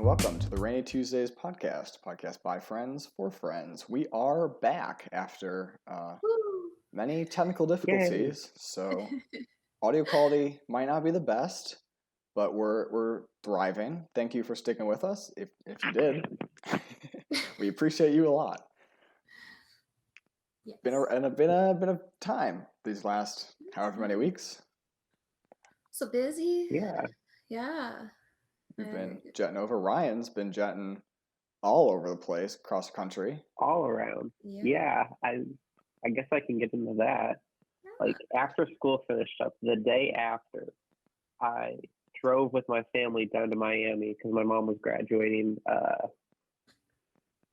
welcome to the Rainy Tuesdays podcast by friends for friends. We are back after many technical difficulties, so audio quality might not be the best, but we're thriving. Thank you for sticking with us. If you did, we appreciate you a lot. Yes. Been a bit of time these last however many weeks. So busy. Yeah. We've been jetting over. Ryan's been jetting all over the place, across the country. All around. Yeah. I guess I can get into that. Like after school finished up, the day after, I drove with my family down to Miami because my mom was graduating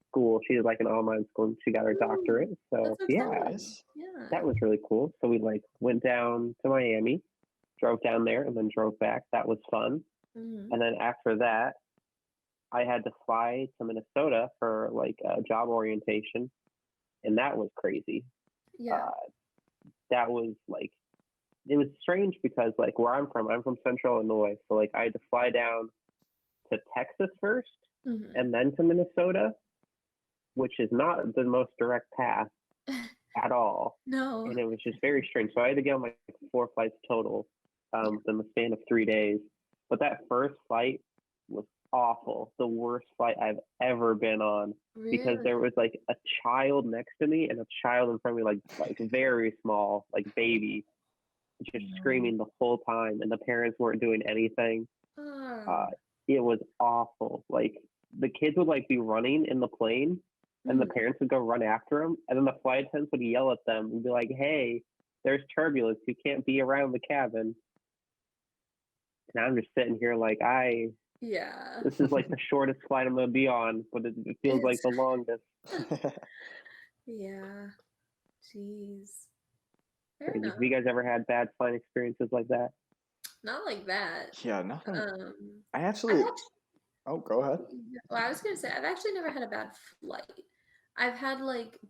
school. She was like an online school and she got her doctorate. So Nice. that was really cool. So we went down to Miami, drove down there and then drove back. That was fun. Mm-hmm. And then after that, I had to fly to Minnesota for a job orientation, and that was crazy. Yeah. That was it was strange because where I'm from Central Illinois, so I had to fly down to Texas first Mm-hmm. and then to Minnesota, which is not the most direct path at all. No. And it was just very strange. So I had to get on 4 flights total in the span of 3 days. But that first flight was awful. The worst flight I've ever been on. Really? Because there was a child next to me and a child in front of me, very small, baby, just screaming the whole time. And the parents weren't doing anything. It was awful. The kids would be running in the plane and the parents would go run after them. And then the flight attendants would yell at them and be like, hey, there's turbulence. You can't be around the cabin. And I'm just sitting here this is the shortest flight I'm going to be on, but it feels like the longest. Yeah. Jeez. Have you guys ever had bad flight experiences like that? Not like that. Yeah, nothing. Oh, go ahead. Well, I was going to say, I've actually never had a bad flight. I've had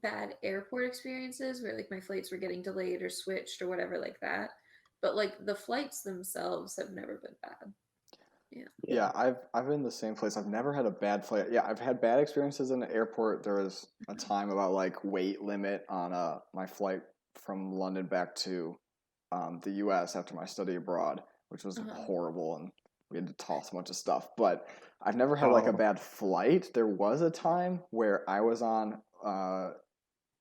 bad airport experiences where my flights were getting delayed or switched or whatever like that. But the flights themselves have never been bad. Yeah, I've been in the same place. I've never had a bad flight. Yeah, I've had bad experiences in the airport. There was a time about weight limit on my flight from London back to the U.S. after my study abroad, which was horrible, and we had to toss a bunch of stuff. But I've never had a bad flight. There was a time where I was on a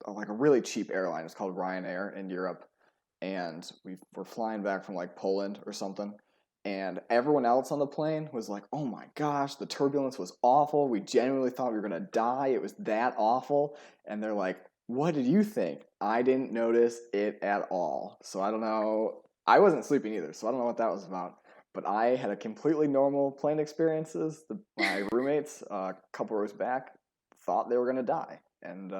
really cheap airline. It's called Ryanair in Europe. And we were flying back from Poland or something, and everyone else on the plane was like, oh my gosh, the turbulence was awful. We genuinely thought we were going to die. It was that awful. And they're like, what did you think? I didn't notice it at all. So I don't know. I wasn't sleeping either, so I don't know what that was about. But I had a completely normal plane experiences. My roommates, a couple rows back, thought they were going to die. And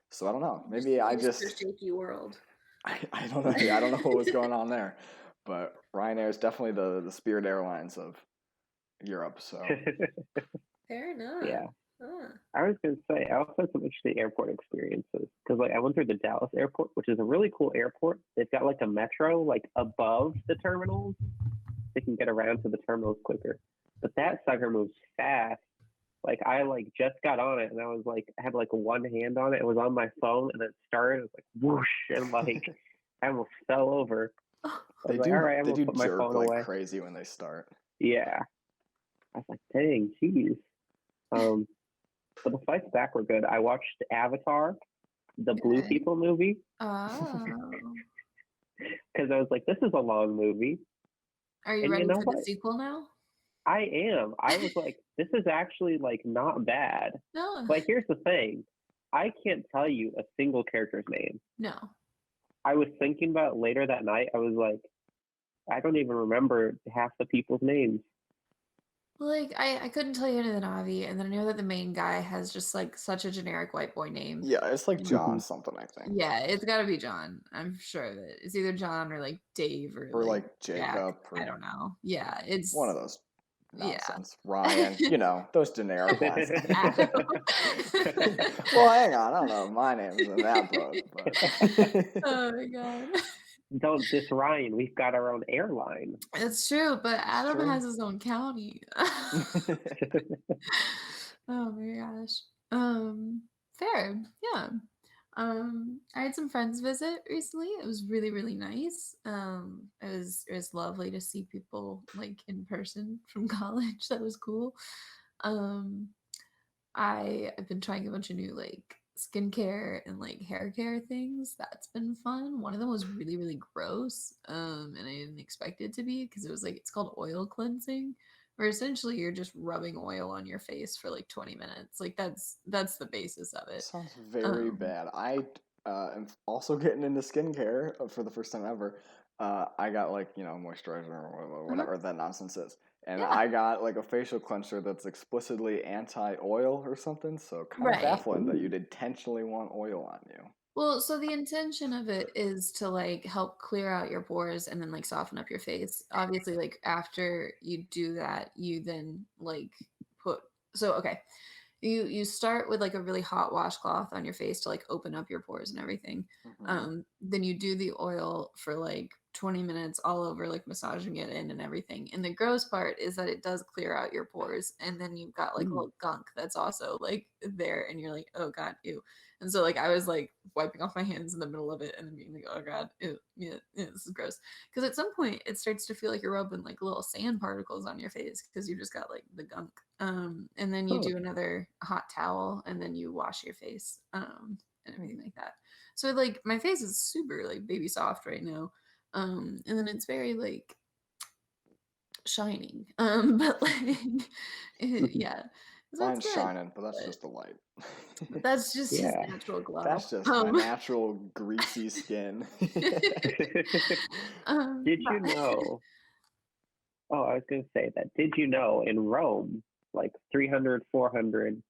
so I don't know. Maybe I just... a shaky world. I don't know. I don't know what was going on there, but Ryanair is definitely the Spirit Airlines of Europe. So fair enough. Yeah. I was gonna say I also had some interesting airport experiences because I went through the Dallas airport, which is a really cool airport. They've got a metro above the terminals. They can get around to the terminals quicker, but that sucker moves fast. I just got on it and I was I had one hand on it. It was on my phone and it started. It was whoosh and I almost fell over. They do. All right, they do put my jerk phone away. Crazy when they start. Yeah, I was dang, jeez. But the flights back were good. I watched Avatar, the Blue People movie. Oh. Because I was this is a long movie. Are you ready for the sequel now? I am. I was this is actually not bad. No. Here's the thing. I can't tell you a single character's name. No. I was thinking about it later that night. I was I don't even remember half the people's names. I couldn't tell you any of the Navi, and then I know that the main guy has just such a generic white boy name. Yeah, it's John something, I think. Yeah, it's got to be John. I'm sure of it. It's either John or Dave or Jacob. Or, I don't know. Yeah, it's one of those. Nonsense. Yeah. Ryan, those generic ones. Well, hang on, I don't know if my name is in that book. But... Oh my god. Don't diss Ryan. We've got our own airline. It's true, but Adam true. has his own county. Oh my gosh. Fair. Yeah. I had some friends visit recently. It was really, really nice. It was lovely to see people like in person from college. That was cool. Um, I've been trying a bunch of new like skincare and like hair care things. That's been fun. One of them was really, really gross. And I didn't expect it to be because it was like it's called oil cleansing, where essentially you're just rubbing oil on your face for like 20 minutes. Like that's the basis of it. Sounds very Um, bad. I am also getting into skincare for the first time ever. I got like, moisturizer or uh-huh. whatever that nonsense is. And Yeah. I got like a facial cleanser that's explicitly anti-oil or something. So kind of Right. baffling that Ooh. you'd intentionally want oil on you. Well, so the intention of it is to like help clear out your pores and then like soften up your face. Obviously, like after you do that, you then like put so okay. You start with like a really hot washcloth on your face to like open up your pores and everything. Hmm. Then you do the oil for like 20 minutes all over, like massaging it in and everything. And the gross part is that it does clear out your pores, and then you've got like a Mm. little gunk that's also like there, and you're like, oh god, ew. And so like I was like wiping off my hands in the middle of it and then being like, oh god, ew, yeah, this is gross. Because at some point it starts to feel like you're rubbing like little sand particles on your face because you just got like the gunk. And then you Huh. do another hot towel and then you wash your face and everything like that. So like my face is super like baby soft right now. And then it's very like shining. But like yeah. So it's Mine's good. shining, but that's But just the light. that's just his Yeah. natural glow. That's just my natural greasy skin. Did you But know? Oh, I was going to say that. Did you know in Rome, like 300, 400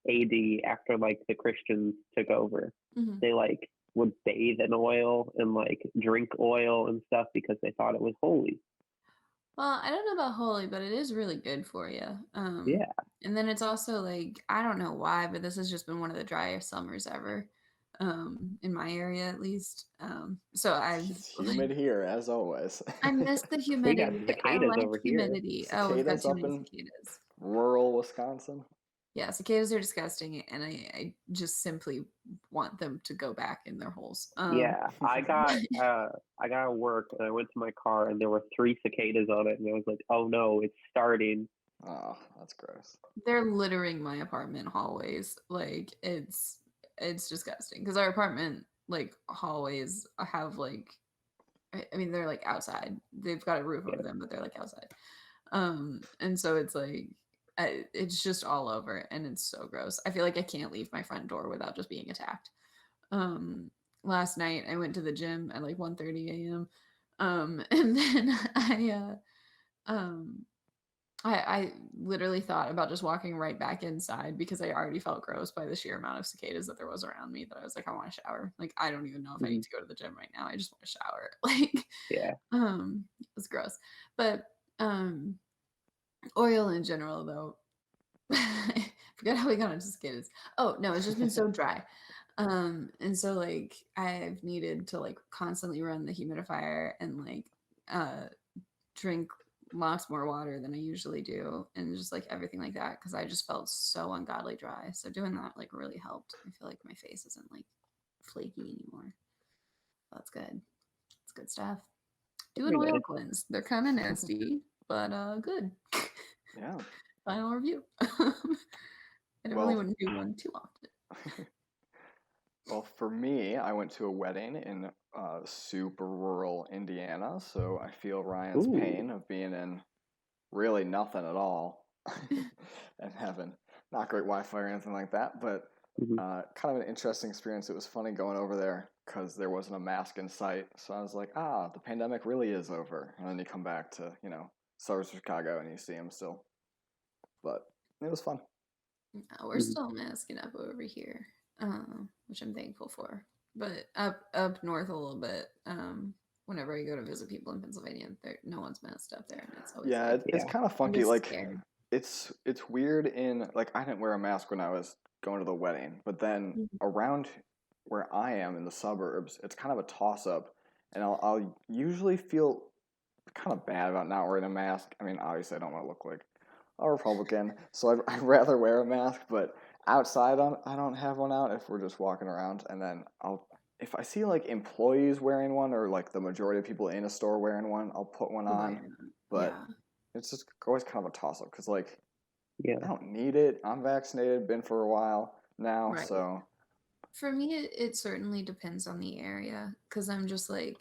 AD, after like the Christians took over, Mhm. they like would bathe in oil and like drink oil and stuff because they thought it was holy. Well, I don't know about holy, but it is really good for you. Yeah. And then it's also like I don't know why, but this has just been one of the driest summers ever, in my area at least. So I've It's like humid here, as always. I miss the We got humidity. I cicadas like over here. humidity. Oh, we've got Cicadas too up many in cicadas. rural Wisconsin. Yeah, cicadas are disgusting, and I just simply want them to go back in their holes. Yeah, I got work and I went to my car and there were 3 cicadas on it and I was like, oh no, it's starting. Oh, that's gross. They're littering my apartment hallways. Like it's disgusting because our apartment like hallways have like I mean they're like outside. They've got a roof over Yeah. them, but they're like outside. And so it's like it's just all over and it's so gross. I feel like I can't leave my front door without just being attacked. Um Last night I went to the gym at like 1:30 a.m. And then um I literally thought about just walking right back inside because I already felt gross by the sheer amount of cicadas that there was around me that I was like, I want to shower. Like, I don't even know if I need Mhm. to go to the gym right now. I just want to shower. Like, Yeah. it was gross. But oil in general though, I forgot how we got into cicadas. Oh no, it's just been so dry. And so like I've needed to like constantly run the humidifier and like uh drink lots more water than I usually do and just like everything like that because I just felt so ungodly dry. So doing that like really helped. I feel like my face isn't like flaky anymore. That's good. It's good stuff. Do an Very oil nice. cleanse. They're kind of nasty, but good. Yeah. Final review. I definitely Well, wouldn't do one too often. well, for me, I went to a wedding in super rural Indiana, so I feel Ryan's Ooh. pain of being in really nothing at all and having not great Wi-Fi or anything like that, but Mhm. kind of an interesting experience. It was funny going over there because there wasn't a mask in sight, so I was like, the pandemic really is over. And then you come back to suburbs of Chicago and you see them still, but it was fun. We're Mhm. still masking up over here, which I'm thankful for. But up north a little bit, whenever I go to visit people in Pennsylvania, no one's masked up there, and it's always Yeah, like it's Yeah. kind of I'm funky. just Like scared. it's weird in like I didn't wear a mask when I was going to the wedding, but then Mhm. around where I am in the suburbs, it's kind of a toss up and I'll usually feel kind of bad about not wearing a mask. I mean, obviously, I don't want to look like a Republican, so I'd rather wear a mask. But outside, I don't have one out if we're just walking around. And then if I see like employees wearing one or like the majority of people in a store wearing one, I'll put one on. But it's just always kind of a toss up because like I don't need it. I'm vaccinated, been for a while now, so. For me, it certainly depends on the area because I'm just like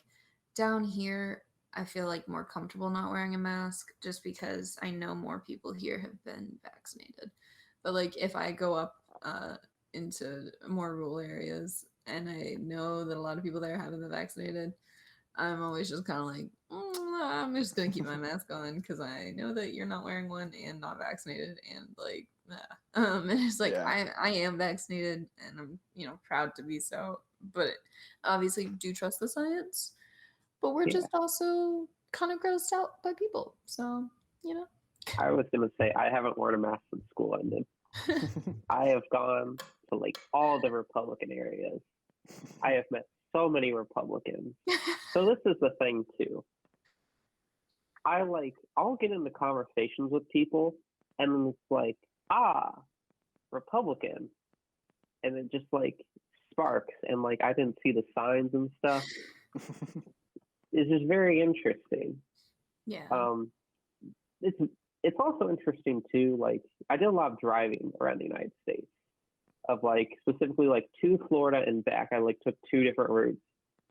down here. I feel like more comfortable not wearing a mask just because I know more people here have been vaccinated. But like if I go up into more rural areas and I know that a lot of people there haven't been vaccinated, I'm always just kind of like, I'm just gonna keep my mask on because I know that you're not wearing one and not vaccinated, and like, and it's like I am vaccinated and I'm proud to be so, but obviously do trust the science, but we're just also kind of grossed out by people, so I was gonna say I haven't worn a mask since school ended. I have gone to like all the Republican areas. I have met so many Republicans. So this is the thing too. I'll get into conversations with people and it's like, Republican. And it just like sparks and like I didn't see the signs and stuff. It's just very interesting. Yeah. It's also interesting too, like I did a lot of driving around the United States. Of like specifically like to Florida and back. I like took 2 different routes.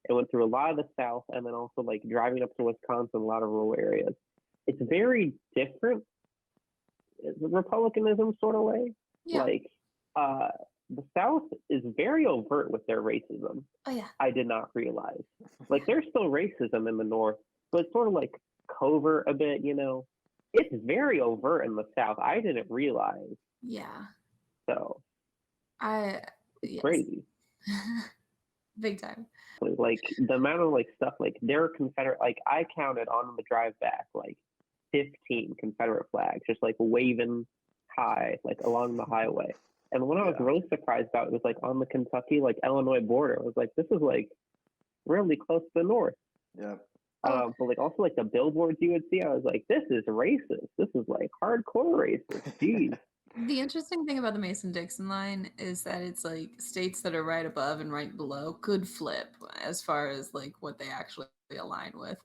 It went through a lot of the South and then also like driving up to Wisconsin, a lot of rural areas. It's very different, the Republicanism sort of way. Yeah. Like the South is very overt with their racism. Oh yeah. I did not realize. Like there's still racism in the North, but it's sort of like covert a bit, It's very overt in the South. I didn't realize. Yeah. So yes. crazy. Big time. Like the amount of like stuff, like there are Confederate, like I counted on the drive back like 15 Confederate flags just like waving high like along the highway. And what I was really surprised about was like on the Kentucky like Illinois border. I was like, this is like really close to the north. Yeah. But like also like the billboards you would see, I was like, this is racist. This is like hardcore racist. Jeez. The interesting thing about the Mason-Dixon line is that it's like states that are right above and right below could flip as far as like what they actually align with.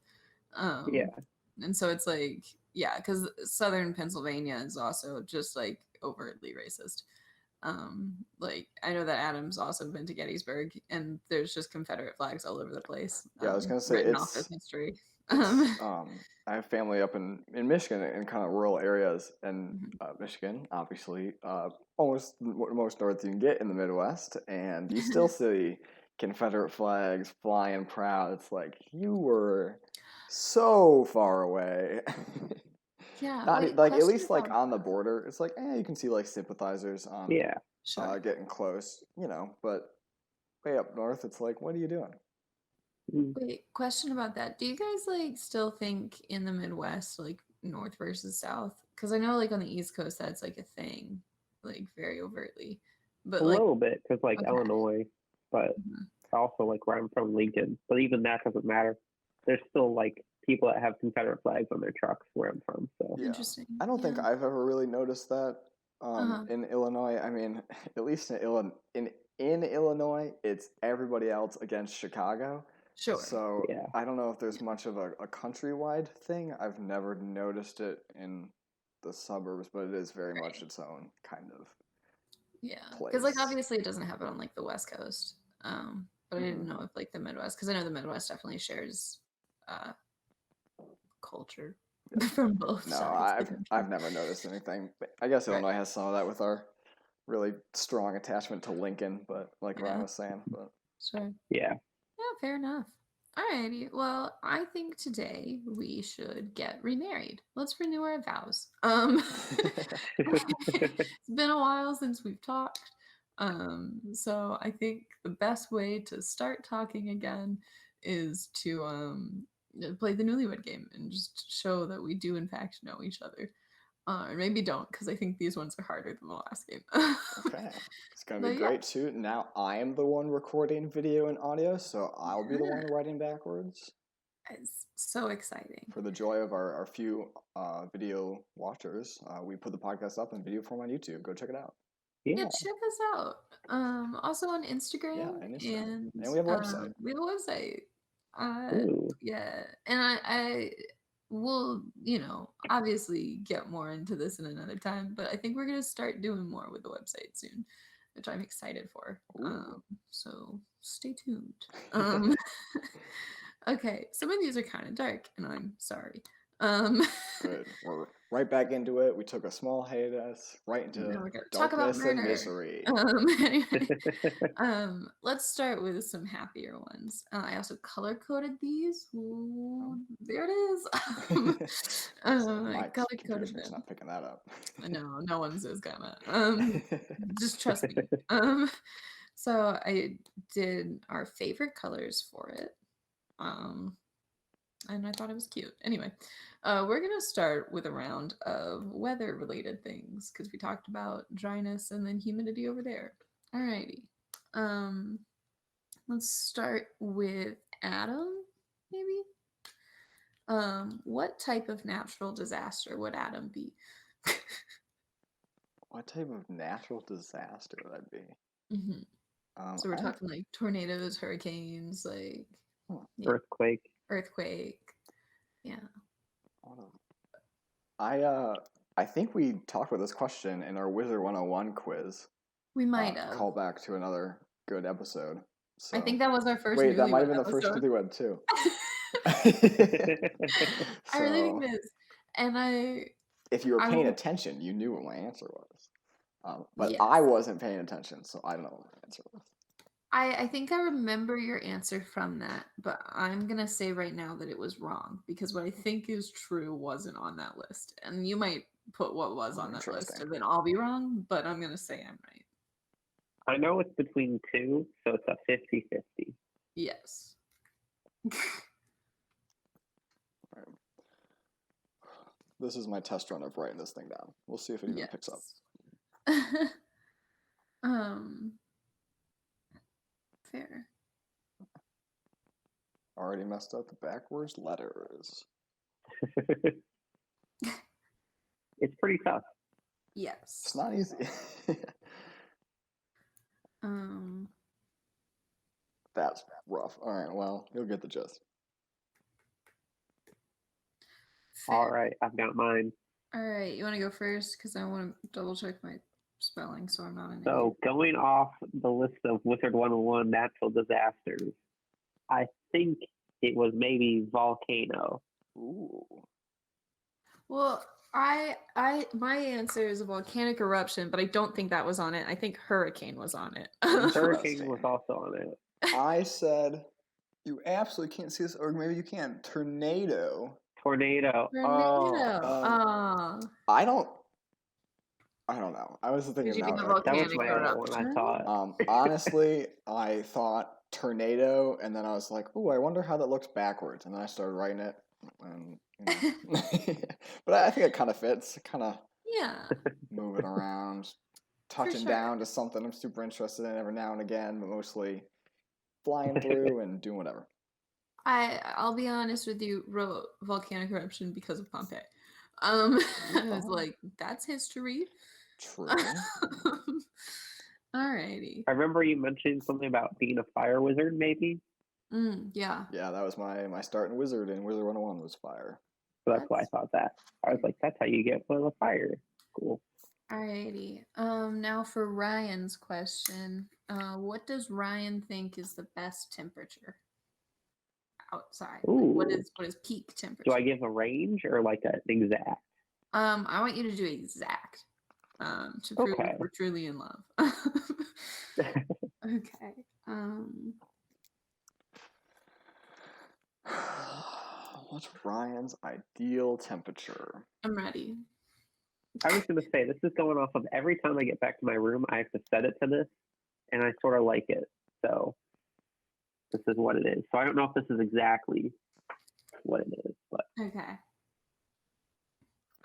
And so it's like, because Southern Pennsylvania is also just like overtly racist. Like I know that Adam's also been to Gettysburg, and there's just Confederate flags all over the place. Yeah, I was gonna say written off as history. I have family up in Michigan in kind of rural areas, and Michigan, obviously, almost most north you can get in the Midwest, and you still see Confederate flags flying proud. It's like you were so far away. Yeah, not like at least like on the border. It's like you can see like sympathizers on getting close, but way up north, it's like, what are you doing? Wait, question about that. Do you guys like still think in the Midwest like North versus South? Because I know like on the East Coast that's like a thing, like very overtly. But a little bit because like Illinois, but also like where I'm from, Lincoln. But even that doesn't matter. There's still like people that have Confederate flags on their trucks where I'm from. So interesting. I don't think I've ever really noticed that in Illinois. I mean, at least in Illinois, it's everybody else against Chicago. Sure. So I don't know if there's much of a countrywide thing. I've never noticed it in the suburbs, but it is very much its own kind of because like obviously it doesn't happen on like the West Coast, but I didn't know if like the Midwest, because I know the Midwest definitely shares culture from both sides. I've never noticed anything. I guess Illinois has some of that with our really strong attachment to Lincoln, but like Ryan was saying, but sure. Yeah, fair enough. Alrighty, well, I think today we should get remarried. Let's renew our vows. It's been a while since we've talked. So I think the best way to start talking again is to play the newlywed game and just show that we do in fact know each other. Or maybe don't, because I think these ones are harder than the last game. Okay. It's going to be But yeah. great, too. Now I am the one recording video and audio, so I'll be the one writing backwards. It's so exciting. For the joy of our few video watchers, we put the podcast up in video form on YouTube. Go check it out. Yeah, check us out. Also on Instagram. Yeah, and Instagram. And we have a website. We have a website. Ooh. Yeah. And I will, obviously get more into this in another time, but I think we're gonna start doing more with the website soon, which I'm excited for. So stay tuned. Okay, some of these are kind of dark, and I'm sorry. Good. We're right back into it. We took a small hiatus right into darkness and misery. Let's start with some happier ones. I also color coded these. Ooh, there it is. My color coded them. Not picking that up. No one's is gonna. Just trust me. So I did our favorite colors for it. And I thought it was cute. Anyway, we're gonna start with a round of weather-related things because we talked about dryness and then humidity over there. Alrighty. Let's start with Adam, maybe. What type of natural disaster would Adam be? What type of natural disaster would I be? Mm-hmm. So we're talking like tornadoes, hurricanes, like earthquake. Yeah. I think we talked about this question in our Wizard 101 quiz. We might have. Call back to another good episode. So. I think that was our first. Wait, that might have been the first newlywed too. I really think it is. And if you were paying attention, you knew what my answer was. But yes. I wasn't paying attention, so I don't know what my answer was. I think I remember your answer from that, but I'm going to say right now that it was wrong because what I think is true wasn't on that list. And you might put what was on that list, and then I'll be wrong, but I'm going to say I'm right. I know it's between two, so it's a 50-50. Yes. Right. This is my test run of writing this thing down. We'll see if it even picks up. Fair. Already messed up the backwards letters. It's pretty tough. Yes. It's not easy. That's rough. All right, well, you'll get the gist. Fair. All right, I've got mine. All right, you want to go first? Because I want to double check my spelling so I'm not an So going off the list of Wizard 101 natural disasters, I think it was maybe volcano. Ooh. Well, my answer is a volcanic eruption, but I don't think that was on it. I think hurricane was on it. Hurricane was also on it. I said, you absolutely can't see this, or maybe you can. Tornado. Oh. I don't know. I was thinking that was my other one. I thought. Honestly, I thought tornado, and then I was like, "Oh, I wonder how that looks backwards." And then I started writing it, and but I think it kind of fits. Kind of moving around, touching down to something I'm super interested in every now and again, but mostly flying through and doing whatever. I'll be honest with you, wrote volcanic eruption because of Pompeii. I was like, that's history. True. Alrighty. I remember you mentioned something about being a fire wizard, maybe? Yeah. Yeah, that was my start in Wizard, and Wizard 101 was fire. So that's why I thought that. I was like, that's how you get a fire. Cool. Alrighty. Now for Ryan's question. What does Ryan think is the best temperature outside? Like, what is peak temperature? Do I give a range or like an exact? I want you to do exact. To prove we're truly in love. Okay. What's Ryan's ideal temperature? I'm ready. I was going to say, this is going off of every time I get back to my room, I have to set it to this, and I sort of like it. So this is what it is. So I don't know if this is exactly what it is, but okay.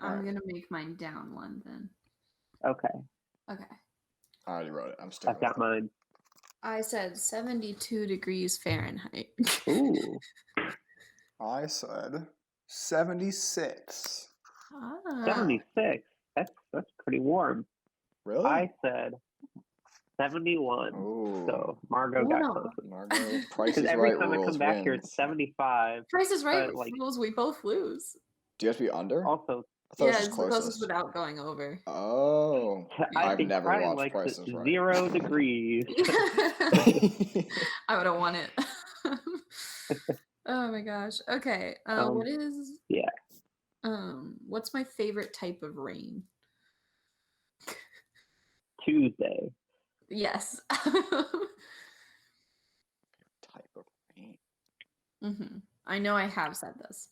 I'm gonna make mine down 1 then. Okay. Okay. I already wrote it. I'm sticking I've got mine. I said 72 degrees Fahrenheit. Ooh. I said 76. 76. That's pretty warm. Really? I said 71. Ooh. So Margot got no. close. Margot, Price Because is every Right time I rules come back here, wins. it's 75. Price is Right But, like- rules. We both lose. Do you have to be under? Also, I thought it was Yeah, just it's the closest. closest without going over. Oh. I I've think never Brian watched likes Price it is Right. 0 degrees. I would have won it. Oh my gosh. Okay. What is? Yeah. What's my favorite type of rain? Tuesday. Yes. Type of rain. I know I have said this.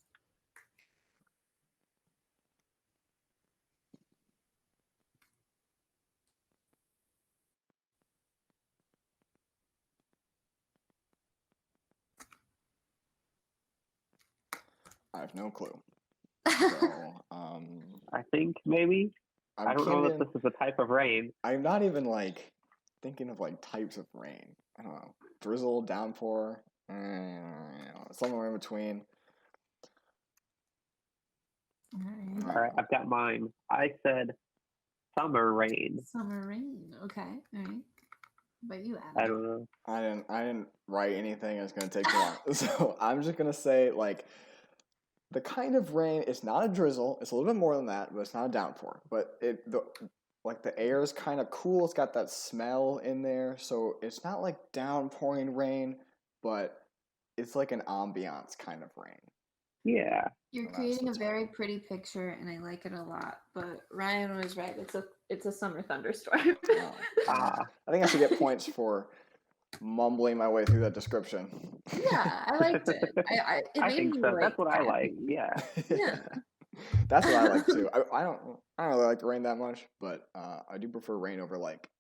I have no clue. So, I think maybe. I don't know if this is a type of rain. I'm not even like thinking of like types of rain. I don't know. Drizzle, downpour, somewhere in between. All All right, I've got mine. I said summer rain. Summer rain. Okay. All right. But you, Adam. I don't know. I didn't write anything. It's gonna take too long. So I'm just gonna say like the kind of rain. It's not a drizzle. It's a little bit more than that, but it's not a downpour. But the air is kind of cool. It's got that smell in there, so it's not like downpouring rain, but it's like an ambiance kind of rain. Yeah. You're So creating a that's very pretty picture, and I like it a lot. But Ryan was right. It's a summer thunderstorm. I think I should get points for mumbling my way through that description. Yeah, I liked it. It I made think me, so. like, That's what I like. happy. Yeah. Yeah. That's what I like too. I don't really like the rain that much, but I do prefer rain over like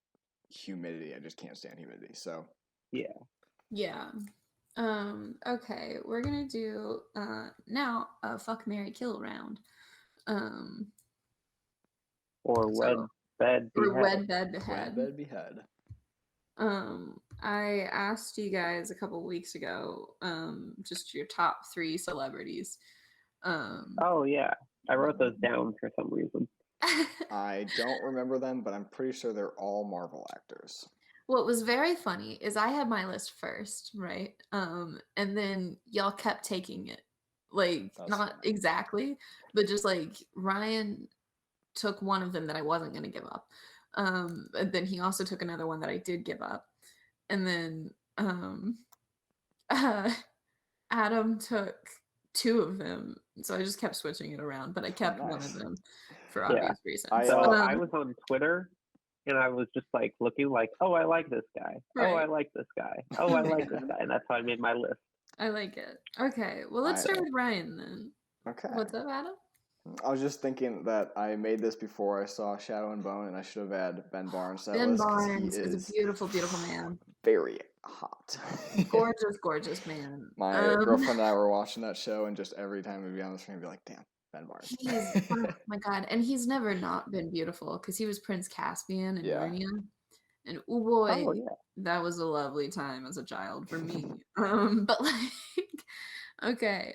humidity. I just can't stand humidity. So Yeah. Yeah. Okay, we're gonna do now a fuck, marry, kill round. Or wed, bed, or behead. wed, bed, behead. Wed, bed, behead. I asked you guys a couple weeks ago, just your top 3 celebrities. Oh yeah, I wrote those down for some reason. I don't remember them, but I'm pretty sure they're all Marvel actors. What was very funny is I had my list first, right? And then y'all kept taking it. Like, That's not funny. exactly, but just like Ryan took one of them that I wasn't going to give up. And then he also took another one that I did give up. And then Adam took 2 of them. So I just kept switching it around, but I kept one of them for obvious reasons. So I was on Twitter and I was just like looking like, oh, I like this guy. Right. Oh, I like this guy. Oh, I like this guy. And that's how I made my list. I like it. Okay, well, let's start with Ryan then. Okay. What's up, Adam? I was just thinking that I made this before I saw Shadow and Bone, and I should have had Ben Barnes. Ben Barnes is a beautiful, beautiful man. Very hot. Gorgeous, gorgeous man. My girlfriend and I were watching that show, and just every time we'd be on the screen, we'd be like, damn, Ben Barnes. Oh my God. And he's never not been beautiful because he was Prince Caspian in Narnia. And oh boy, that was a lovely time as a child for me. But like, okay.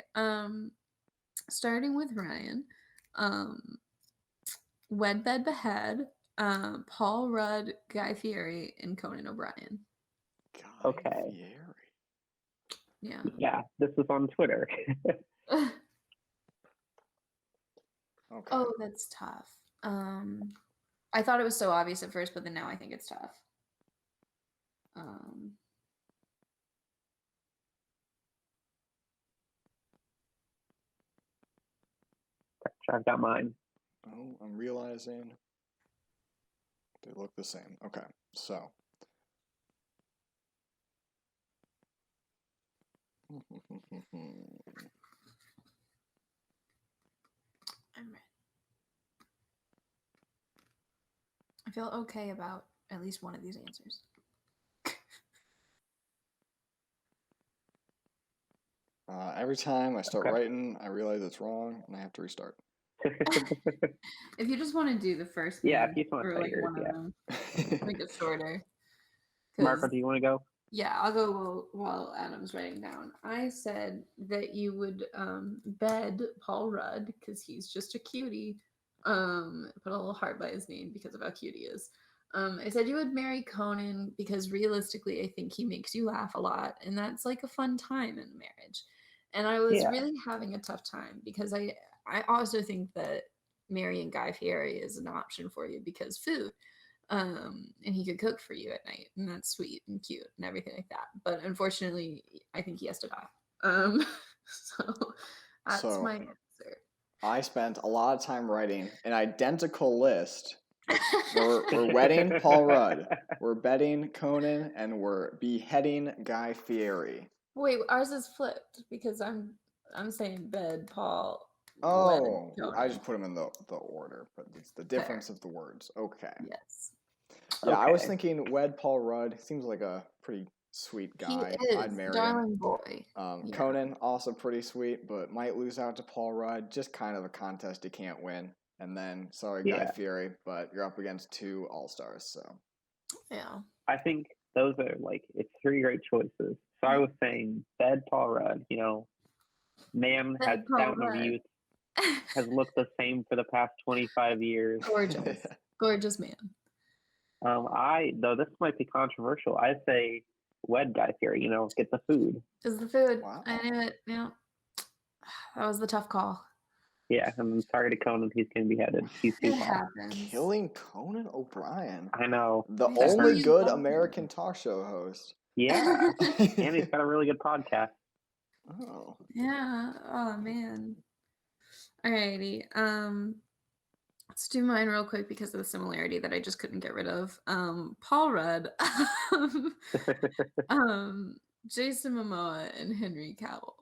Starting with Ryan. Wed, Bed, Behead, Paul Rudd, Guy Fieri, and Conan O'Brien. Okay. Yeah. Yeah, this was on Twitter. Okay. Oh, that's tough. I thought it was so obvious at first, but then now I think it's tough. I've got mine. Oh, I'm realizing they look the same. Okay, so. I'm ready. I feel okay about at least one of these answers. Every time I start writing, I realize it's wrong, and I have to restart. If you just want to do the first Yeah, name if you just want to or say like yours, one of yeah. them, make it shorter. Marco, do you want to go? Yeah, I'll go while Adam's writing down. I said that you would bed Paul Rudd because he's just a cutie. Put a little heart by his name because of how cute he is. I said you would marry Conan because realistically, I think he makes you laugh a lot, and that's like a fun time in marriage. And I was really having a tough time because I also think that marrying Guy Fieri is an option for you because food. And he could cook for you at night, and that's sweet and cute and everything like that. But unfortunately, I think he has to die. So that's my answer. I spent a lot of time writing an identical list. We're wedding Paul Rudd, we're bedding Conan, and we're beheading Guy Fieri. Wait, ours is flipped because I'm saying bed Paul. Oh, I just put them in the order, but it's the difference of the words. Okay. Yes. Yeah, I was thinking wed Paul Rudd. Seems like a pretty sweet guy. He is, I'd marry darling him. boy. Conan, also pretty sweet, but might lose out to Paul Rudd. Just kind of a contest you can't win. And then, sorry, Guy Fieri, but you're up against two all-stars, so. Yeah. I think those are it's three great choices. So I was saying bed Paul Rudd, man has fountain of youth, has looked the same for the past 25 years. Gorgeous. Gorgeous man. Though this might be controversial, I say wed Guy Fieri, get the food. Is the food. Wow. I knew it. Yeah. That was the tough call. Yeah, I'm sorry to Conan, he's going to be beheaded. He's too far. Killing Conan O'Brien. I know. The only good American talk show host. Yeah. And he's got a really good podcast. Oh. Yeah. Oh man. Alrighty. Let's do mine real quick because of the similarity that I just couldn't get rid of. Paul Rudd, Jason Momoa, and Henry Cavill.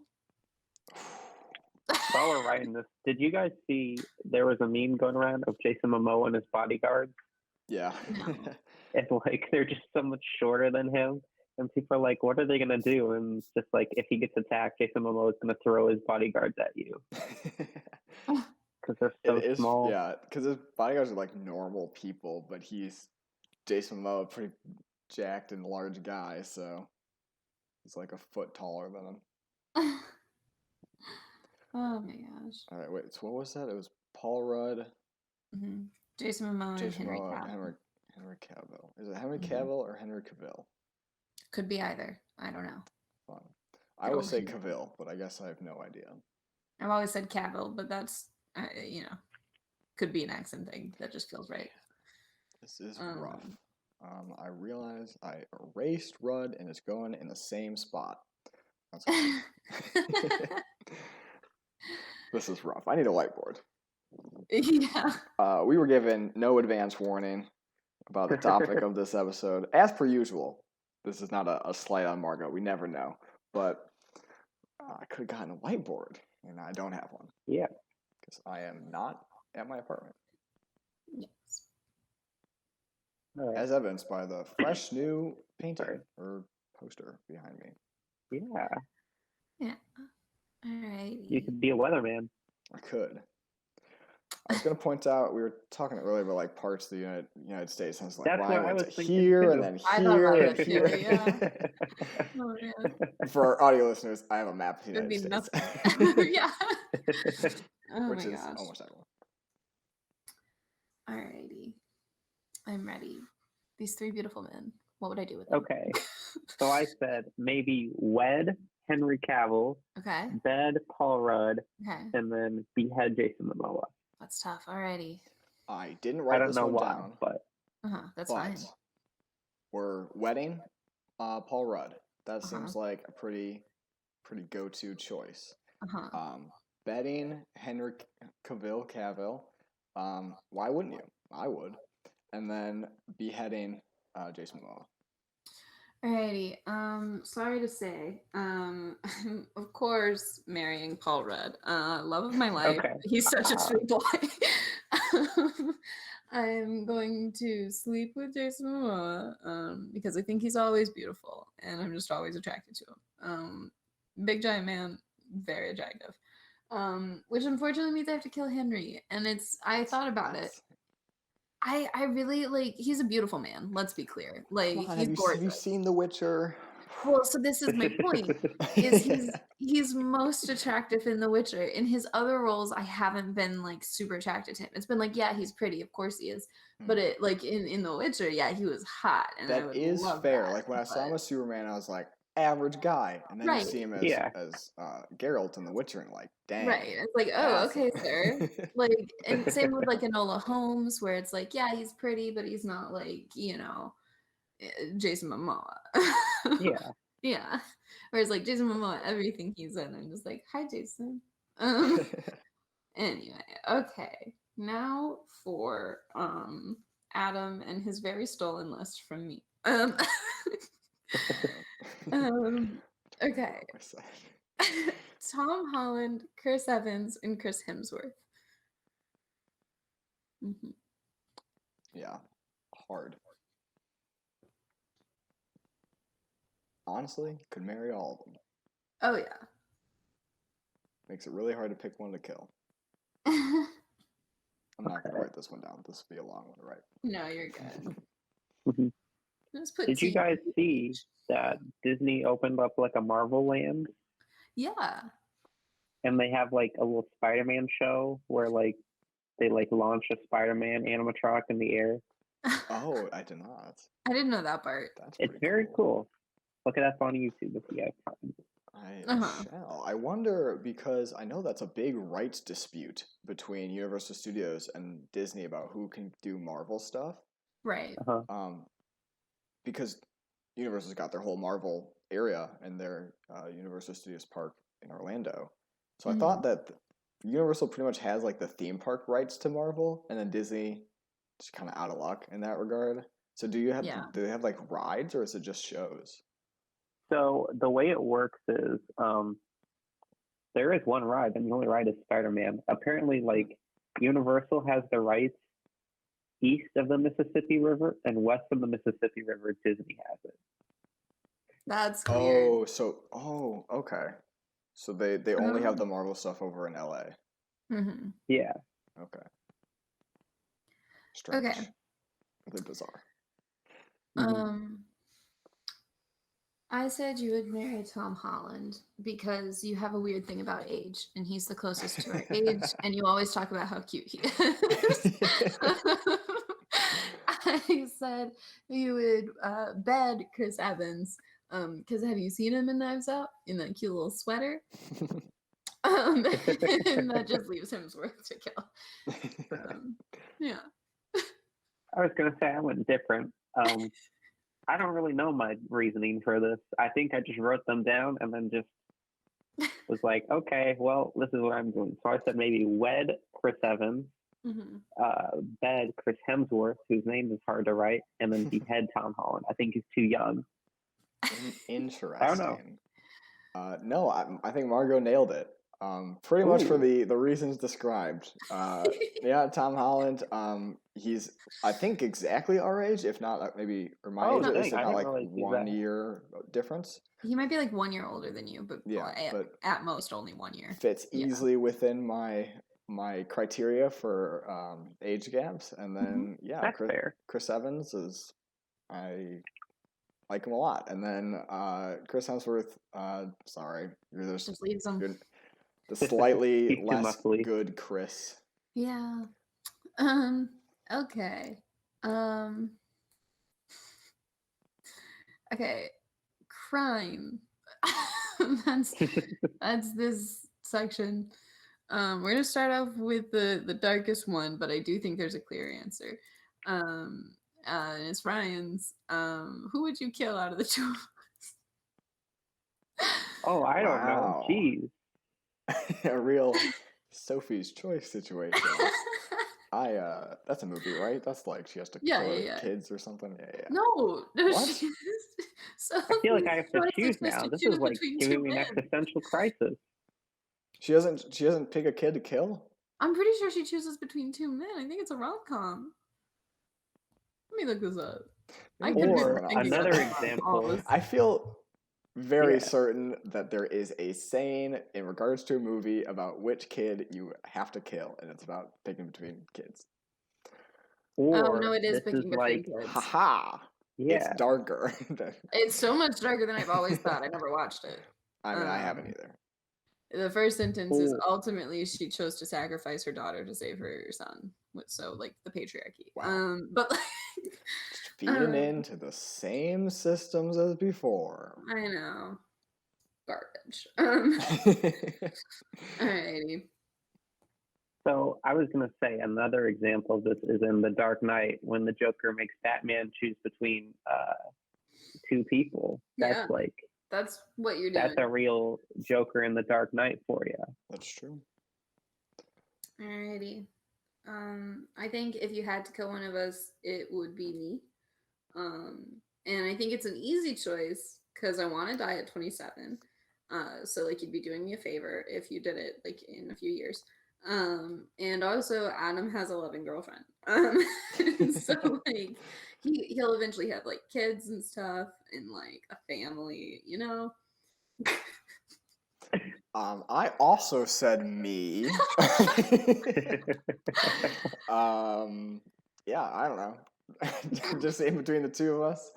While we're writing this, did you guys see there was a meme going around of Jason Momoa and his bodyguards? Yeah. And they're just so much shorter than him. And people are like, what are they going to do? And it's just if he gets attacked, Jason Momoa is going to throw his bodyguards at you. Because they're so small. Yeah, because his bodyguards are like normal people, but Jason Momoa, a pretty jacked and large guy, so he's like a foot taller than him. Oh my gosh. All right, wait, so what was that? It was Paul Rudd, Jason Momoa, and Henry Cavill. Henry Cavill. Is it Henry Cavill or Henry Cavill? Could be either. I don't know. Fun. I would say Cavill, but I guess I have no idea. I've always said Cavill, but that's, could be an accent thing. That just feels right. This is rough. I realize I erased Rudd and it's going in the same spot. That's This is rough. I need a whiteboard. Yeah. We were given no advance warning about the topic of this episode. As per usual, this is not a slight on Margot. We never know. But I could have gotten a whiteboard, and I don't have one. Yeah. Because I am not at my apartment. Yes. Right. As evidenced by the fresh new painting or poster behind me. Yeah. Yeah. All right. You could be a weatherman. I could. I was going to point out, we were talking earlier about parts of the United States, and I was like, That's why what I was thinking here too. and then here and here. Yeah. Oh, man. For our audio listeners, I have a map of the United States. Yeah. Which is almost everywhere. Alrighty. I'm ready. These three beautiful men. What would I do with them? Okay. So I said maybe wed Henry Cavill, bed Paul Rudd, and then behead Jason Momoa. That's tough. Alrighty. I didn't write this one down. But that's fine. We're wedding Paul Rudd. That seems like a pretty go-to choice. Bedding Henry Cavill. Why wouldn't you? I would. And then beheading Jason Momoa. Alrighty. Sorry to say, I'm of course marrying Paul Rudd. Love of my life. Okay. He's such a sweet boy. I'm going to sleep with Jason Momoa because I think he's always beautiful and I'm just always attracted to him. Big giant man, very attractive. Which unfortunately means I have to kill Henry. And I thought about it. I really like. He's a beautiful man. Let's be clear. Like Come on, he's gorgeous. have you seen The Witcher? Well, so this is my point. Is he's most attractive in The Witcher. In his other roles, I haven't been like super attracted to him. It's been like, yeah, he's pretty, of course he is. But it like in The Witcher, yeah, he was hot, and I would is love fair. that, Like when I saw him as Superman, I was like, average guy, and then you see him as Geralt in The Witcher, and like, dang. Right. It's like, oh, okay, sir. Like, and same with like Enola Holmes, where it's like, yeah, he's pretty, but he's not like, Jason Momoa. Yeah. Yeah. Whereas like Jason Momoa, everything he's in, I'm just like, hi, Jason. Anyway, okay. Now for Adam and his very stolen list from me. Okay. Tom Holland, Chris Evans, and Chris Hemsworth. Mm-hmm. Yeah, hard. Honestly, could marry all of them. Oh yeah. Makes it really hard to pick one to kill. I'm not gonna write this one down. This will be a long one to write. No, you're good. Did you guys see that Disney opened up like a Marvel land? Yeah. And they have like a little Spider-Man show where like they like launch a Spider-Man animatronic in the air. Oh, I did not. I didn't know that part. It's very cool. Look at that on YouTube if you guys find it. I shall. I wonder, because I know that's a big rights dispute between Universal Studios and Disney about who can do Marvel stuff. Right. Because Universal's got their whole Marvel area in their Universal Studios park in Orlando. So I thought that Universal pretty much has like the theme park rights to Marvel, and then Disney just kind of out of luck in that regard. So do they have like rides, or is it just shows? So the way it works is there is one ride, and the only ride is Spider-Man. Apparently, like Universal has the rights east of the Mississippi River, and west of the Mississippi River, Disney has it. That's weird. Okay. So they only have the Marvel stuff over in LA. Mm-hmm. Yeah. Okay. Strange. Okay. Really bizarre. I said you would marry Tom Holland because you have a weird thing about age, and he's the closest to our age, and you always talk about how cute he is. I said you would bed Chris Evans because have you seen him in Knives Out in that cute little sweater? And that just leaves Hemsworth to kill. Yeah. I was gonna say I went different. I don't really know my reasoning for this. I think I just wrote them down and then just was like, okay, well, this is what I'm doing. So I said maybe wed Chris Evans, bed Chris Hemsworth, whose name is hard to write, and then behead Tom Holland. I think he's too young. Interesting. I don't know. No, I think Margot nailed it. Pretty much for the reasons described. Yeah, Tom Holland. He's I think exactly our age, if not maybe or my age. Is it not like 1 year difference? He might be like 1 year older than you, but at most only 1 year. Fits easily within my criteria for age gaps, and then that's fair. Chris Evans is I like him a lot, and then Chris Hemsworth. Sorry, just leaves him. The slightly less good Chris. Yeah. Okay. Okay. Crime. That's this section. We're gonna start off with the darkest one, but I do think there's a clear answer. And it's Ryan's. Who would you kill out of the two of us? Oh, I don't know. Jeez. A real Sophie's Choice situation. That's a movie, right? That's like she has to kill her kids or something. Yeah. No. What? I feel like I have to choose now. This is like giving me an existential crisis. She doesn't pick a kid to kill? I'm pretty sure she chooses between two men. I think it's a rom-com. Let me look this up. Or another example. I feel very Yeah. certain that there is a saying in regards to a movie about which kid you have to kill, and it's about picking between kids. Or no, it is this is picking like, between kids. Haha! It's yeah. darker. It's so much darker than I've always thought. I never watched it. I mean, I haven't either. The first sentence is Ooh. ultimately she chose to sacrifice her daughter to save her son. So like the patriarchy. Wow. But like Just feeding into the same systems as before. I know. Garbage. Alrighty. So I was going to say another example of this is in The Dark Knight when the Joker makes Batman choose between two people. That's like that's what you're doing. That's a real Joker in The Dark Knight for you. That's true. Alrighty. I think if you had to kill one of us, it would be me. And I think it's an easy choice because I want to die at 27. So like you'd be doing me a favor if you did it like in a few years. And also Adam has a loving girlfriend. So like he'll eventually have like kids and stuff and like a family, you know. I also said me. Yeah, I don't know. Just in between the two of us.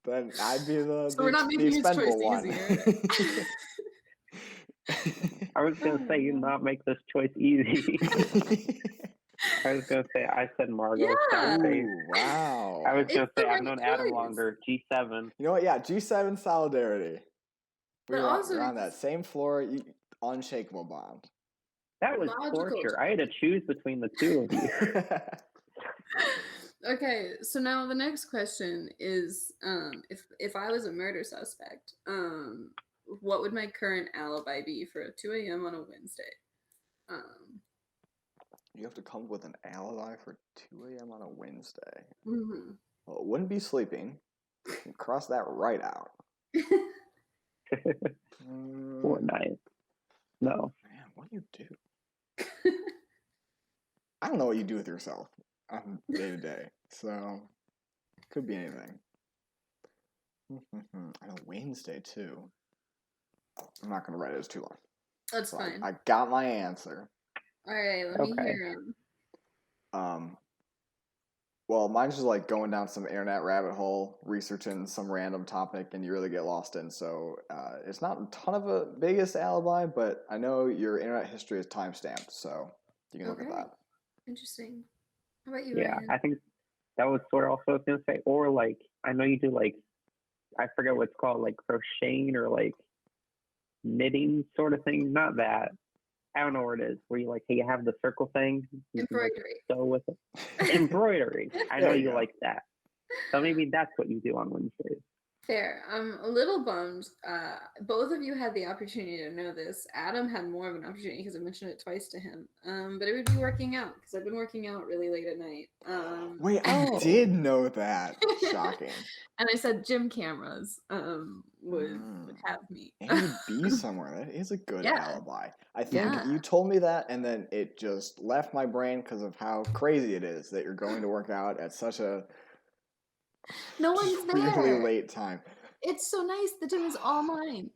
Then I'd be the we're not making his expendable choice one. easier. I was going to say, you not make this choice easy. I was going to say, I said Margot. Yeah. Ooh, wow. I was going to say, the I've known right Adam choice. longer. G7. You know what? Yeah, G7 solidarity. But also we're on that same floor, unshakable bond. That was Logical. torture. I had to choose between the two of you. Okay, so now the next question is, if I was a murder suspect, what would my current alibi be for a 2 a.m. on a Wednesday? You have to come up with an alibi for 2 a.m. on a Wednesday. Mm-hmm. Well, it wouldn't be sleeping. Cross that right out. Fortnite. No. Man, what do you do? I don't know what you do with yourself on day to day, so it could be anything. On a Wednesday too. I'm not gonna write it as too long. That's fine. I got my answer. All right, let me hear him. Well, mine's just like going down some internet rabbit hole, researching some random topic, and you really get lost in. So it's not a ton of a biggest alibi, but I know your internet history is timestamped, so you can look at that. Interesting. How about you, Yeah, Ryan? I think that was sort of also what I was going to say. Or like, I know you do like, I forget what it's called, like crocheting or like knitting sort of thing. Not that. I don't know where it is. Where you like, hey, you have the circle thing. You Embroidery. can, like, sew with it. Embroidery. I know you like that. So maybe that's what you do on Wednesdays. Fair. I'm a little bummed. Both of you had the opportunity to know this. Adam had more of an opportunity because I mentioned it twice to him. But it would be working out because I've been working out really late at night. Wait, I did know that. Shocking. And I said gym cameras would have me. And you'd be somewhere. That is a good alibi. I think you told me that, and then it just left my brain because of how crazy it is that you're going to work out at such a no one's really there. late time. It's so nice. The gym is all mine.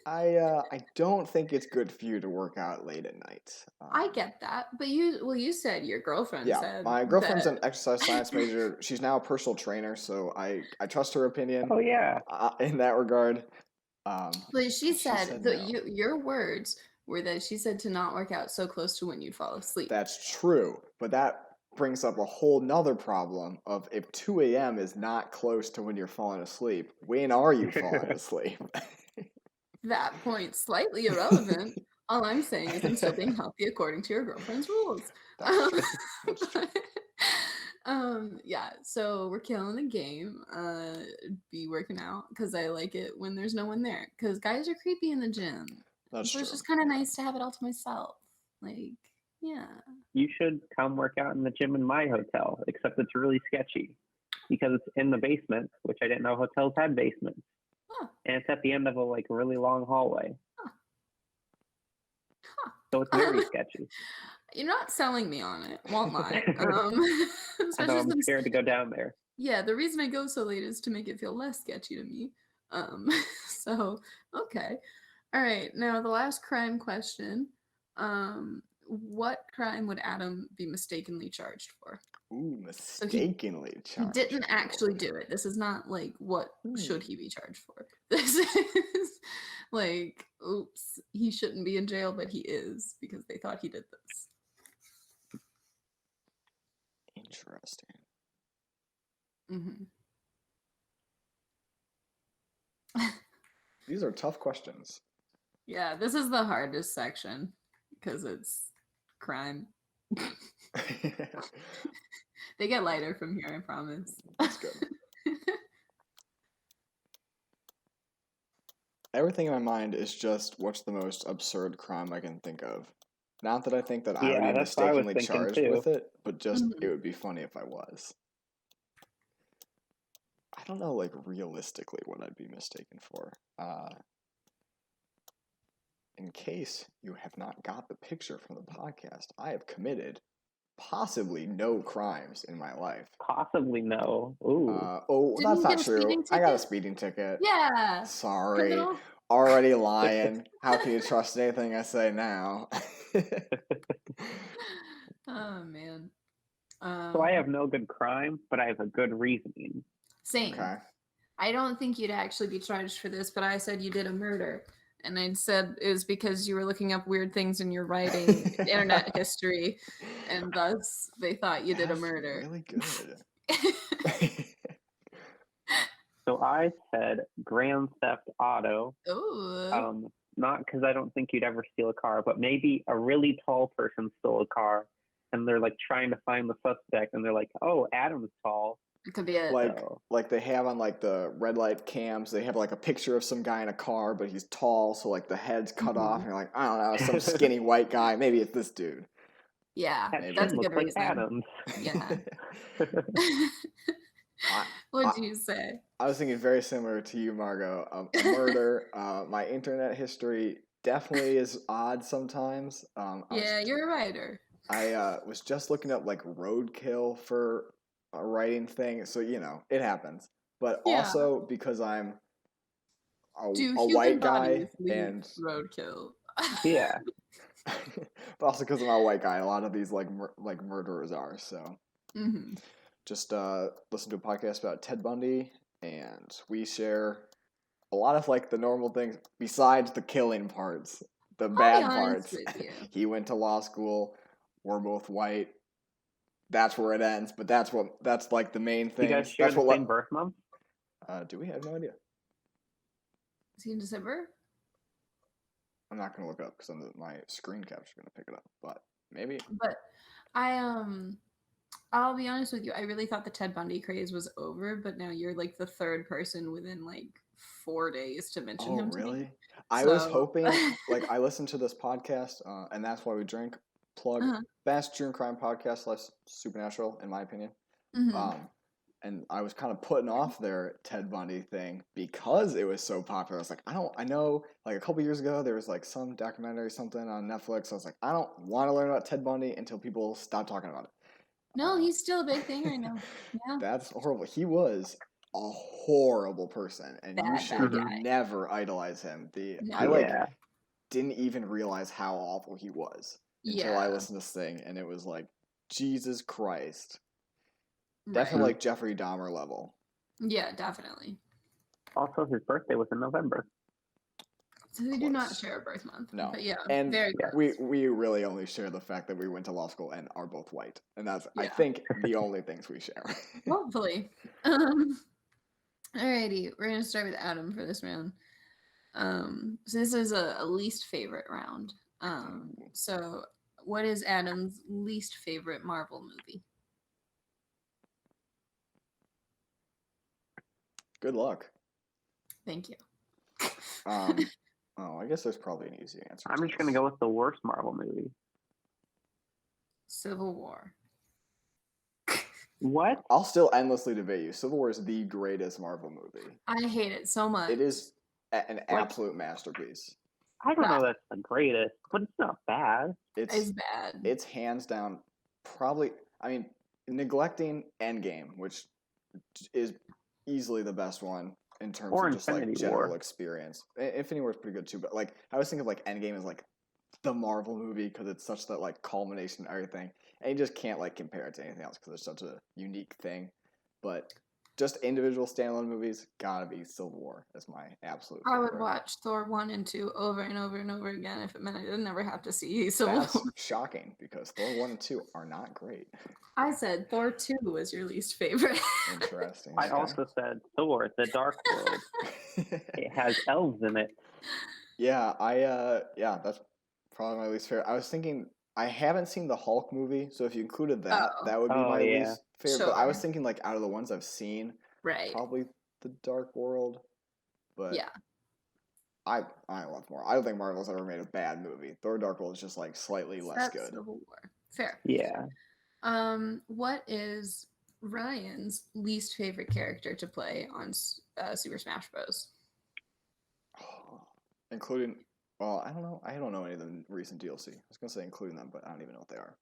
I don't think it's good for you to work out late at night. I get that, but you said your girlfriend said. Yeah, my girlfriend's an exercise science major. She's now a personal trainer, so I trust her opinion. Oh yeah. In that regard. But she said no. your words were that she said to not work out so close to when you'd fall asleep. That's true, but that brings up a whole nother problem of if 2 a.m. is not close to when you're falling asleep, when are you falling asleep? That point's slightly irrelevant. All I'm saying is I'm still being healthy according to your girlfriend's rules. That's true. Yeah, so we're killing the game. Be working out because I like it when there's no one there. Because guys are creepy in the gym. That's so true. It's just kind of nice to have it all to myself. Like, yeah. You should come work out in the gym in my hotel, except it's really sketchy because it's in the basement, which I didn't know hotels had basements. Huh. And it's at the end of a like really long hallway. Huh. So it's very sketchy. You're not selling me on it, won't lie. I know I'm scared to go down there. Yeah, the reason I go so late is to make it feel less sketchy to me. So okay. All right. Now the last crime question. What crime would Adam be mistakenly charged for? Ooh, So mistakenly he charged. didn't actually do it. This is not like what should he be charged for. This is like, oops, he shouldn't be in jail, but he is because they thought he did this. Interesting. Mm-hmm. These are tough questions. Yeah, this is the hardest section because it's crime. They get lighter from here, I promise. That's good. Everything in my mind is just what's the most absurd crime I can think of. Not that I think that I would be that's what I was mistakenly thinking charged too. with it, but just Mhm. it would be funny if I was. I don't know, like, realistically what I'd be mistaken for. In case you have not got the picture from the podcast, I have committed possibly no crimes in my life. Possibly no. Ooh. Didn't That's you not get a true. speeding I got a ticket? speeding ticket. Yeah. Sorry. Criminal. Already lying. How can you trust anything I say now? Oh man. So I have no good crime, but I have a good reasoning. Same. Okay. I don't think you'd actually be charged for this, but I said you did a murder. And I said it was because you were looking up weird things in your writing internet history, and thus they thought you did a That's murder. really good. So I said Grand Theft Auto. Ooh. Not because I don't think you'd ever steal a car, but maybe a really tall person stole a car, and they're like trying to find the suspect, and they're like, "Oh, Adam's tall." It could be it. Like they have on like the red light cams, they have like a picture of some guy in a car, but he's tall, so like the head's cut off, and you're like, I don't know, some skinny white guy. Maybe it's this dude. Yeah, That that's a looks good like reason. Adam's. Yeah. What'd you say? I was thinking very similar to you, Margot. A murder. My internet history definitely is odd sometimes. You're a writer. I was just looking up like roadkill for a writing thing, so it happens. But also because I'm a white guy and roadkill. Yeah. but also because I'm a white guy, a lot of these like murderers are. So just listen to a podcast about Ted Bundy, and we share a lot of like the normal things besides the killing parts, the bad parts. He went to law school. We're both white. That's where it ends. But that's like the main thing. You guys share the same birth month? Do we? I have no idea. Is he in December? I'm not gonna look up because my screen capture gonna pick it up. But maybe. But I'll be honest with you. I really thought the Ted Bundy craze was over, but now you're like the third person within like 4 days to mention him to really? me. I was hoping, like, I listened to this podcast, and That's Why We Drink. Plug best true crime podcast, less supernatural, in my opinion. And I was kind of putting off their Ted Bundy thing because it was so popular. I was like, I know, like a couple years ago, there was like some documentary, something on Netflix. I was like, I don't want to learn about Ted Bundy until people stop talking about it. No, he's still a big thing right now. Yeah. That's horrible. He was a horrible person, and you should never idolize him. I didn't even realize how awful he was until I listened to this thing, and it was like, Jesus Christ. Definitely like Jeffrey Dahmer level. Yeah, definitely. Also, his birthday was in November. So we do not share a birth month. No. But yeah, and very we really only share the fact that we went to law school and are both white. And that's, I think, the only things we share. Hopefully. Alrighty, we're going to start with Adam for this round. So this is a least favorite round. So what is Adam's least favorite Marvel movie? Good luck. Thank you. I guess there's probably an easy answer. I'm just going to go with the worst Marvel movie. Civil War. What? I'll still endlessly debate you. Civil War is the greatest Marvel movie. I hate it so much. It is an absolute masterpiece. I don't know that's the greatest, but it's not bad. It's bad. It's hands down probably, I mean, neglecting Endgame, which is easily the best one. in terms Or of just like Infinity general War. experience. Infinity War is pretty good too, but like I was thinking of like Endgame as like the Marvel movie because it's such that like culmination of everything, and you just can't like compare it to anything else because it's such a unique thing. But just individual standalone movies, gotta be Civil War as my absolute I favorite. would watch Thor 1 and 2 over and over and over again if it meant I didn't never have to see Civil That's War. shocking because Thor 1 and 2 are not great. I said Thor 2 was your least favorite. Interesting. I also said Thor: The Dark World. It has elves in it. Yeah, that's probably my least favorite. I was thinking I haven't seen the Hulk movie, so if you included that, that would be my least favorite. But I was Sure. thinking like out of the ones I've seen, Right. probably The Dark World. But Yeah. I love Marvel. I don't think Marvel's ever made a bad movie. Thor: Dark World is just like slightly less good. Civil War. Fair. Yeah. What is Ryan's least favorite character to play on Super Smash Bros? Including, well, I don't know. I don't know any of the recent DLC. I was gonna say including them, but I don't even know what they are.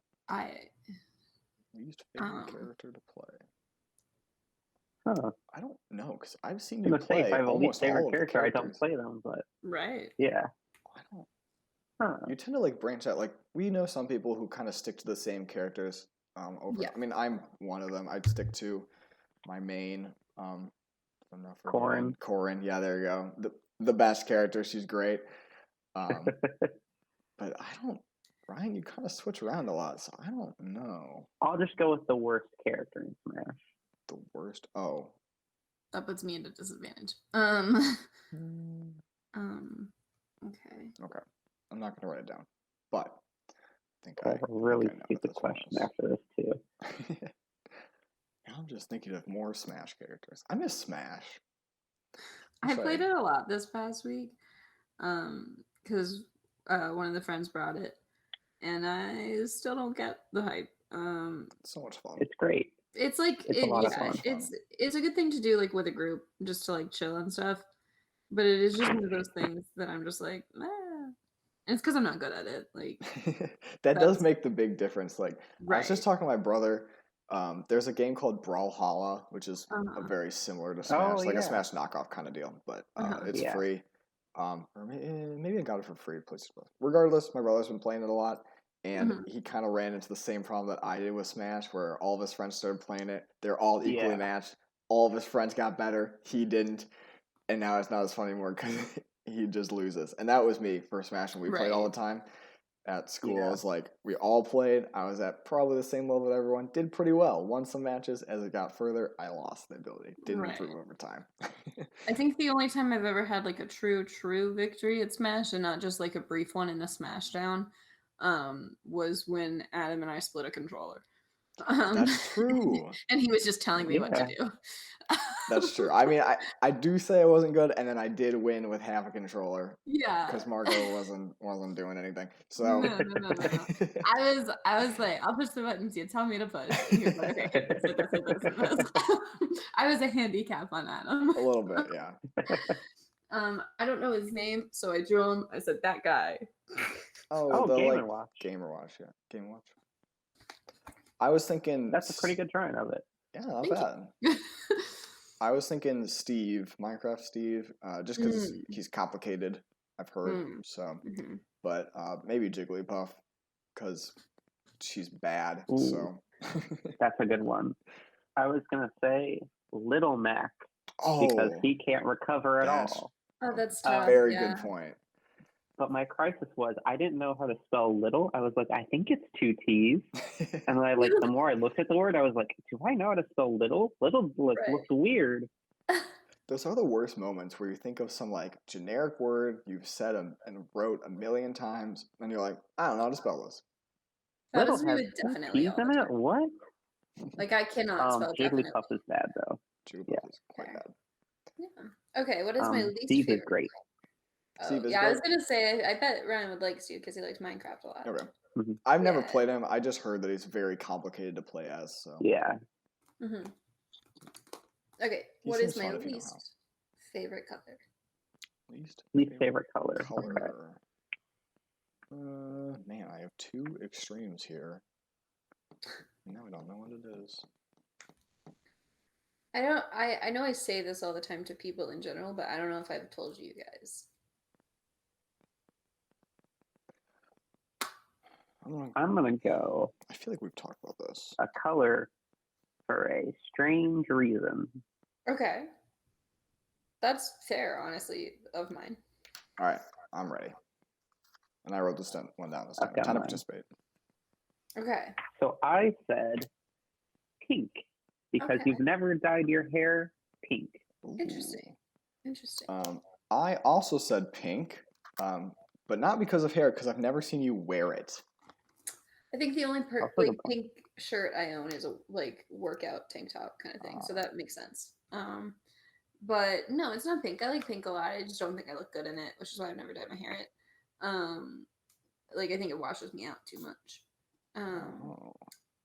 Least favorite character to play. Huh. I don't know because I've seen I'm you gonna say if play I have a least almost all favorite of the character, I characters. don't play them, but Right. yeah. I don't. Huh. You tend to like branch out. Like we know some people who kind of stick to the same characters. Over. Yeah. I mean, I'm one of them. I'd stick to my main. I'm not Corrin. Corrin. Yeah, there you go. The best character. She's great. But I don't. Ryan, you kind of switch around a lot, so I don't know. I'll just go with the worst character in Smash. The worst. Oh. That puts me at a disadvantage. Okay. Okay. I'm not gonna write it down, but I think I have a really stupid question after this too. Now I'm just thinking of more Smash characters. I miss Smash. I played it a lot this past week, because one of the friends brought it, and I still don't get the hype. So much fun. It's great. It's like it's a lot of fun. It's a good thing to do like with a group, just to like chill and stuff. But it is just one of those things that I'm just like, And it's because I'm not good at it. Like that does make the big difference. Like right. I was just talking to my brother. There's a game called Brawlhalla, which is a very similar to Smash, like a Smash knockoff kind of deal, but it's free. Or maybe I got it for free. Regardless, my brother's been playing it a lot, and he kind of ran into the same problem that I did with Smash, where all of his friends started playing it. They're all equally matched. All of his friends got better. He didn't, and now it's not as fun anymore because he just loses. And that was me for Smash, and we played all the time. At school, it was like we all played. I was at probably the same level that everyone. Did pretty well. Won some matches. As it got further, I lost the ability. Didn't improve over time. I think the only time I've ever had like a true victory at Smash, and not just like a brief one in a Smashdown, was when Adam and I split a controller. That's true. And he was just telling me what to do. That's true. I mean, I do say I wasn't good, and then I did win with half a controller. Yeah. Because Margot wasn't doing anything. So no. I was like, I'll push the buttons. You tell me to push. And he was like, okay, this. I was a handicap on Adam. A little bit, yeah. I don't know his name, so I drew him. I said that guy. Oh, the Game & Watch. Game & Watch, yeah. Game & Watch. I was thinking that's a pretty good drawing of it. Yeah, not bad. I was thinking Steve, Minecraft Steve, just because he's complicated. I've heard so, but maybe Jigglypuff because she's bad. Ooh, so that's a good one. I was gonna say Little Mac because he can't recover at all. Oh, that's tough. Very good point. But my crisis was I didn't know how to spell little. I was like, I think it's 2 T's. And then the more I looked at the word, I was like, do I know how to spell little? Little looks weird. Those are the worst moments where you think of some like generic word you've said and wrote a million times, and you're like, I don't know how to spell this. That was me with definitely. T's in it? What? Like I cannot spell Jigglypuff is bad though. Jigglypuff is quite bad. Yeah. Okay, what is my least Steve favorite? Is great. Oh, I was gonna say I bet Ryan would like Steve because he likes Minecraft a lot. Okay. I've never played him. I just heard that he's very complicated to play as. So yeah. Okay, what is my least favorite color? Least favorite color. Man, I have 2 extremes here. Now I don't know what it is. I know I say this all the time to people in general, but I don't know if I've told you guys. I'm gonna go. I feel like we've talked about this. A color for a strange reason. Okay. That's fair, honestly, of mine. All right, I'm ready. And I wrote this one down this time. Okay, Time to mine. participate. Okay. So I said pink because Okay. you've never dyed your hair pink. Ooh. Interesting. I also said pink, but not because of hair, because I've never seen you wear it. I think the only Also like the- pink shirt I own is a like workout tank top kind of thing, so that makes sense. But no, it's not pink. I like pink a lot. I just don't think I look good in it, which is why I've never dyed my hair it. Like I think it washes me out too much.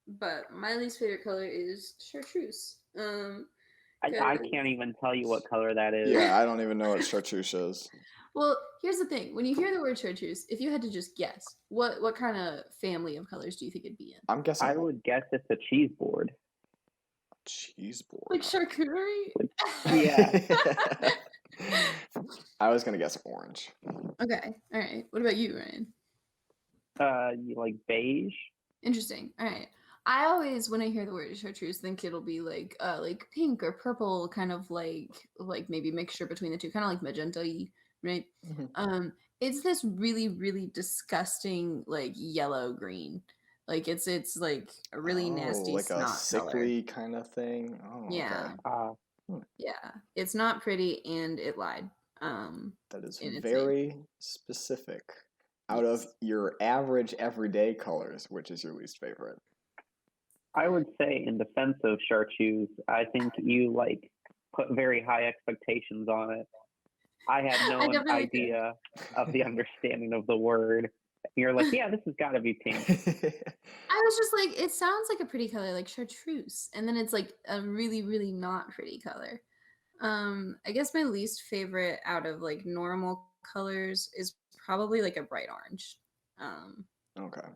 But my least favorite color is chartreuse. I can't even tell you what color that is. Yeah, I don't even know what chartreuse is. Well, here's the thing. When you hear the word chartreuse, if you had to just guess, what kind of family of colors do you think it'd be in? I'm guessing. I would guess it's a cheese board. Cheese board. Like charcuterie? Yeah. I was gonna guess orange. Okay. All right. What about you, Ryan? You like beige? Interesting. All right. I always, when I hear the word chartreuse, think it'll be like pink or purple, kind of like maybe mixture between the two, kind of like magenta-y, right? Mm-hmm. It's this really, really disgusting like yellow green. Like it's like a really nasty like snot a sickly color. kind of thing. Oh, Yeah. okay. Yeah. It's not pretty, and it lied. That is and it's very specific. Out of your average everyday colors, which is your least favorite? I would say, in defense of chartreuse, I think you like put very high expectations on it. I had no idea of the understanding of the word. You're like, yeah, this has got to be pink. I was just like, it sounds like a pretty color, like chartreuse, and then it's like a really, really not pretty color. I guess my least favorite out of like normal colors is probably like a bright orange. Okay.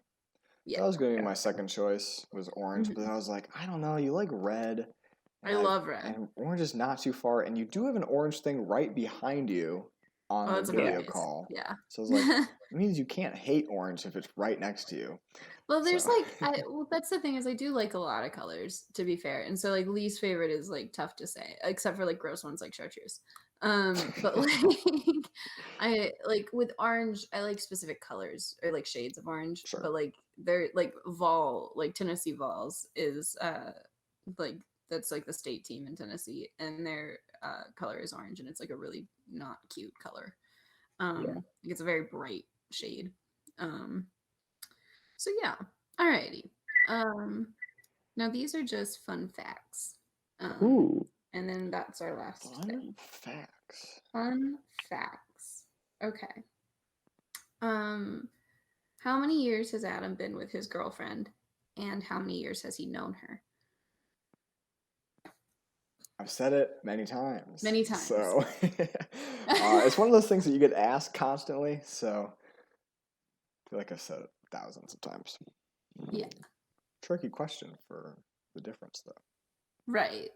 Yeah. That was going to be my second choice, was orange, Mhm. but then I was like, I don't know, you like red. I love red. And orange is not too far, and you do have an orange thing right behind you on the video call. Yeah. So I was like, it means you can't hate orange if it's right next to you. Well, there's well, that's the thing, is I do like a lot of colors, to be fair. And so like least favorite is like tough to say, except for like gross ones like chartreuse. But like I like with orange, I like specific colors or like shades of orange. Sure. But like they're like like Tennessee Vols is like that's like the state team in Tennessee, and their color is orange, and it's like a really not cute color. It's a very bright shade. So yeah, alrighty. Now these are just fun facts. Ooh. And then that's our last thing. Facts. Fun facts. Okay. How many years has Adam been with his girlfriend, and how many years has he known her? I've said it many times. Many times. So it's one of those things that you get asked constantly. So I feel like I've said it thousands of times. Yeah. Tricky question for the difference, though. Right.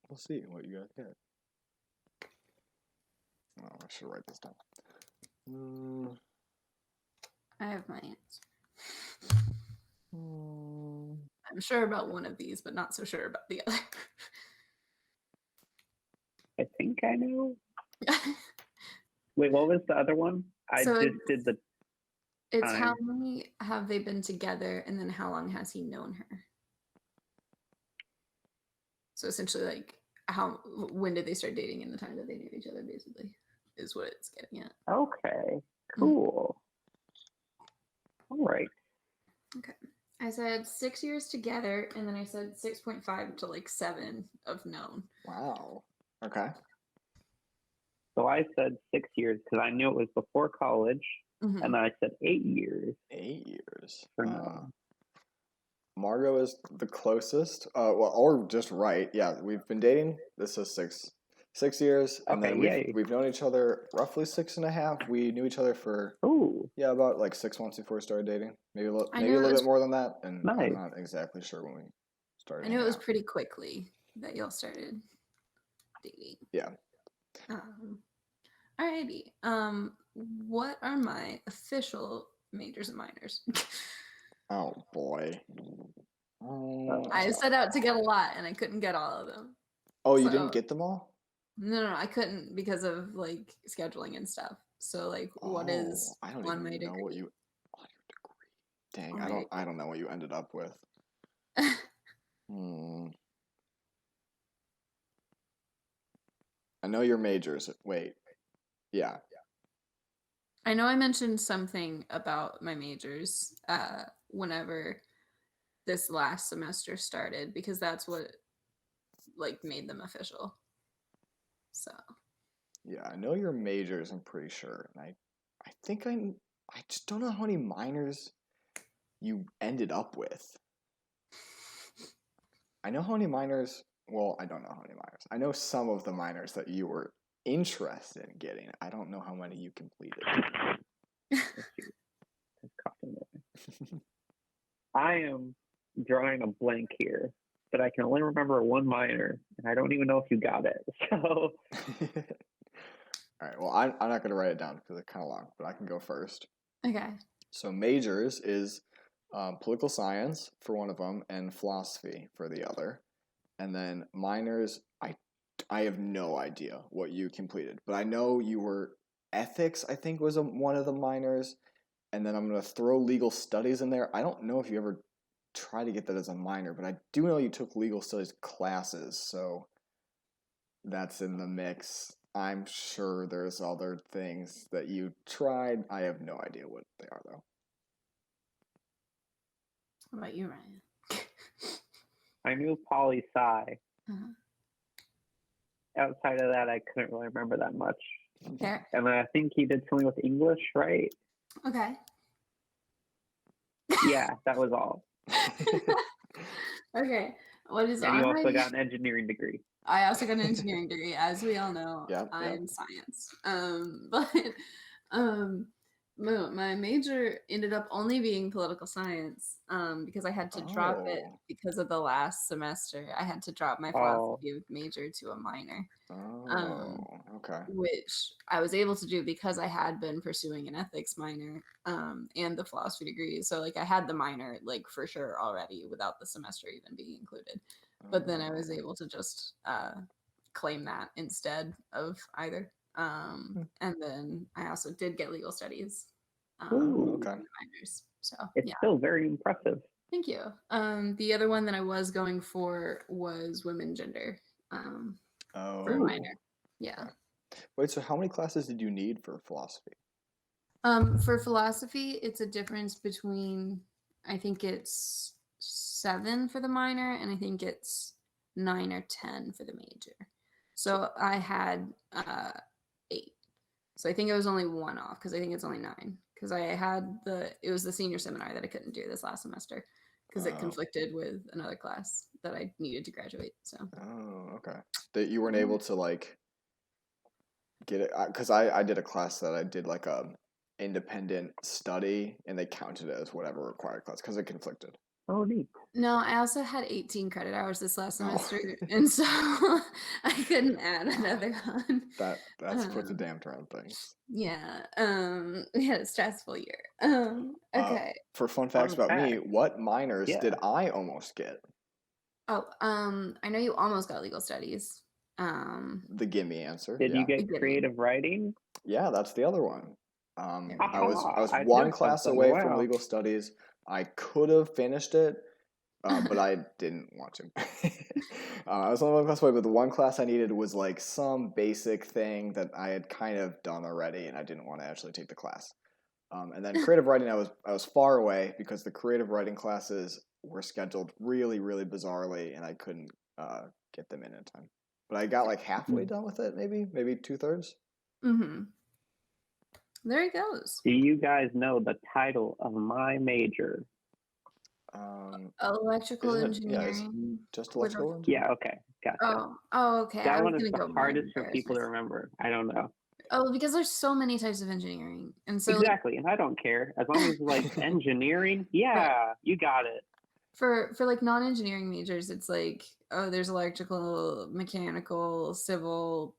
We'll see what you guys get. Oh, I should write this down. I have my answer. I'm sure about one of these, but not so sure about the other. I think I know. Wait, what was the other one? I just did the. It's how many have they been together, and then how long has he known her? So essentially, like, when did they start dating and the time that they knew each other, basically, is what it's getting at. Okay, cool. All right. Okay. I said 6 years together, and then I said 6.5 to like 7 of known. Wow. Okay. So I said 6 years because I knew it was before college, and then I said 8 years. 8 years. For known. Margot is the closest. Or just right. Yeah, we've been dating. This is 6 years, and then we've known each other roughly 6.5. We knew each other for about like 6 months before we started dating. Maybe a little bit more than that. And I'm not exactly sure when we started. I knew it was pretty quickly that y'all started dating. Yeah. Alrighty. What are my official majors and minors? Oh boy. I set out to get a lot, and I couldn't get all of them. Oh, you didn't get them all? No, I couldn't because of like scheduling and stuff. So like, what is I don't on even my know degree? what you on your degree. Dang, On I don't know what you ended up with. I know your majors. Wait. Yeah. I know I mentioned something about my majors whenever this last semester started because that's what like made them official. So yeah, I know your majors, I'm pretty sure. And I think I just don't know how many minors you ended up with. I know how many minors, well, I don't know how many minors. I know some of the minors that you were interested in getting. I don't know how many you completed. I am drawing a blank here, but I can only remember one minor, and I don't even know if you got it. So, all right. Well, I'm not going to write it down because it's kind of long, but I can go first. okay. So majors is political science for one of them and philosophy for the other, and then minors. I have no idea what you completed, but I know you were ethics. I think was one of the minors, and then I'm going to throw legal studies in there. I don't know if you ever tried to get that as a minor, but I do know you took legal studies classes, so that's in the mix. I'm sure there's other things that you tried. I have no idea what they are, though. What about you, Ryan? I knew poli sci. Outside of that, I couldn't really remember that much. Fair. And I think he did something with English, right? Okay. Yeah, that was all. Okay. What is and on you also my... got an engineering degree. I also got an engineering degree, as we all know. I'm science. But my major ended up only being political science because I had to drop it because of the last semester. I had to drop my philosophy major to a minor. Okay. Which I was able to do because I had been pursuing an ethics minor and the philosophy degree. So like I had the minor like for sure already without the semester even being included. But then I was able to just claim that instead of either. And then I also did get legal studies. Okay. Minors. So it's still very impressive. Thank you. The other one that I was going for was women gender. For a minor. Yeah. Okay. Wait, so how many classes did you need for philosophy? For philosophy, it's a difference between, I think it's 7 for the minor, and I think it's 9 or 10 for the major. So I had 8. So I think it was only 1 off because I think it's only 9. Because I had it was the senior seminar that I couldn't do this last semester because it conflicted with another class that I needed to graduate. So. Oh, okay. That you weren't able to like get it because I did a class that I did like a independent study and they counted it as whatever required class because it conflicted. Oh, neat. No, I also had 18 credit hours this last semester, and so I couldn't add another one. That's puts a damper on things. Yeah, we had a stressful year. Okay. For fun facts about me, what minors did I almost get? Oh, I know you almost got legal studies. The gimme answer. Did you get creative writing? Yeah, that's the other one. I was I one class away from legal studies. I could have finished it, but I didn't want to. I was only one class away, but the one class I needed was like some basic thing that I had kind of done already, and I didn't want to actually take the class. And then creative writing, I was far away because the creative writing classes were scheduled really, really bizarrely, and I couldn't get them in time. But I got like halfway done with it, maybe 2/3. Mm-hmm. There it goes. Do you guys know the title of my major? Electrical engineering. Yeah, just electrical engineering? Yeah, okay. Gotcha. Oh, okay. That one is the hardest for people to remember. I don't know. Oh, because there's so many types of engineering. And so exactly, and I don't care. As long as like engineering, you got it. for like non-engineering majors, it's like, oh, there's electrical, mechanical, civil,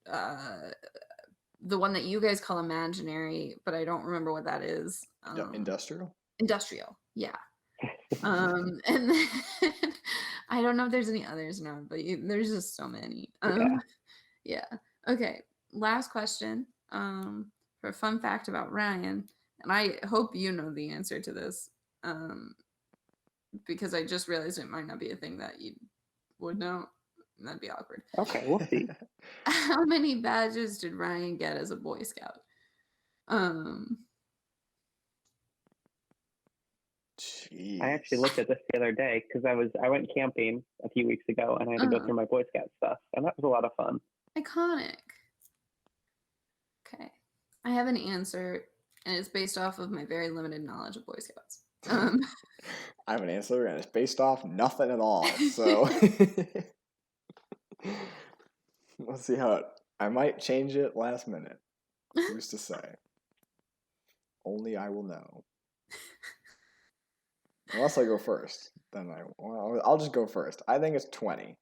the one that you guys call imaginary, but I don't remember what that is. Industrial. Yeah. And then I don't know if there's any others now, but there's just so many. Yeah. Okay. Last question. For a fun fact about Ryan, and I hope you know the answer to this, because I just realized it might not be a thing that you would know. That'd be awkward. Okay, we'll see. How many badges did Ryan get as a Boy Scout? Jeez. I actually looked at this the other day because I went camping a few weeks ago and I had to go through my Boy Scout stuff, and that was a lot of fun. Iconic. Okay, I have an answer, and it's based off of my very limited knowledge of Boy Scouts. I have an answer, and it's based off nothing at all. So let's see how I might change it last minute. Who's to say? Only I will know. Unless I go first, then I'll just go first. I think it's 20.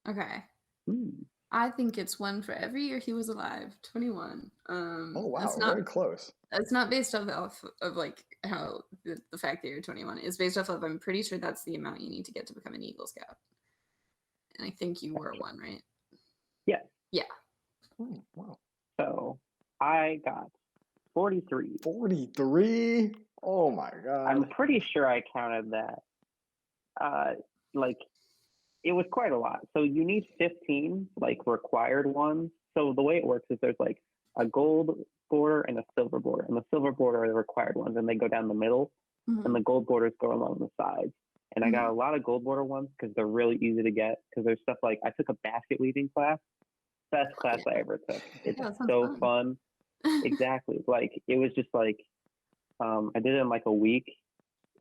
Okay. Ooh. I think it's one for every year he was alive. 21. Oh wow, very close. It's not based off of like how the fact that you're 21 is based off of. I'm pretty sure that's the amount you need to get to become an Eagle Scout. And I think you were one, right? Yeah. Yeah. Wow. So I got 43. 43? Oh my god. I'm pretty sure I counted that. Like, it was quite a lot. So you need 15, like, required ones. So the way it works is there's, like, a gold border and a silver border. And the silver border are the required ones, and they go down the middle. And the gold borders go along the sides. And I got a lot of gold border ones because they're really easy to get. Because there's stuff like, I took a basket weaving class. Best class I ever took. It's so fun. Exactly. Like, it was just like, I did it in like a week.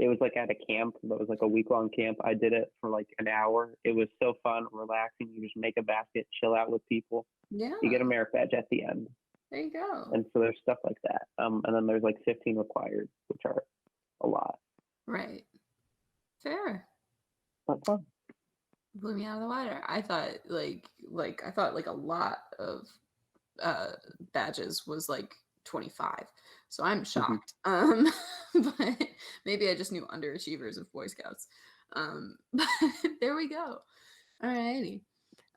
It was like at a camp. That was like a week-long camp. I did it for like an hour. It was so fun, relaxing. You just make a basket, chill out with people. Yeah. You get a merit badge at the end. There you go. And so there's stuff like that. And then there's like 15 required, which are a lot. Right. Fair. But fun. Blew me out of the water. I thought like a lot of badges was like 25. So I'm shocked. But maybe I just knew underachievers of Boy Scouts. But there we go. Alrighty.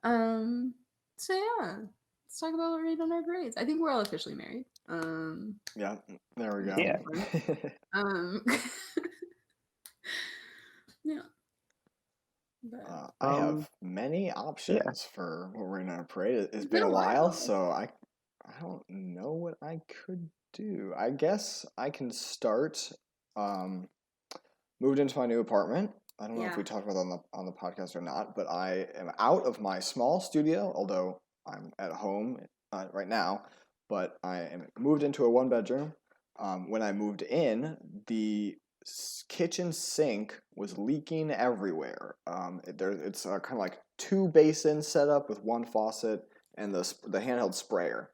So yeah, let's talk about what we read on our grades. I think we're all officially married. Yeah, there we go. Yeah. Yeah. I have many options for what we're gonna parade. It's been a while, so I don't know what I could do. I guess I can start. Moved into my new apartment. I don't know if we talked about it on the podcast or not, but I am out of my small studio, although I'm at home right now. But I am moved into a 1-bedroom. When I moved in, the kitchen sink was leaking everywhere. It's kind of like 2 basins set up with 1 faucet and the handheld sprayer.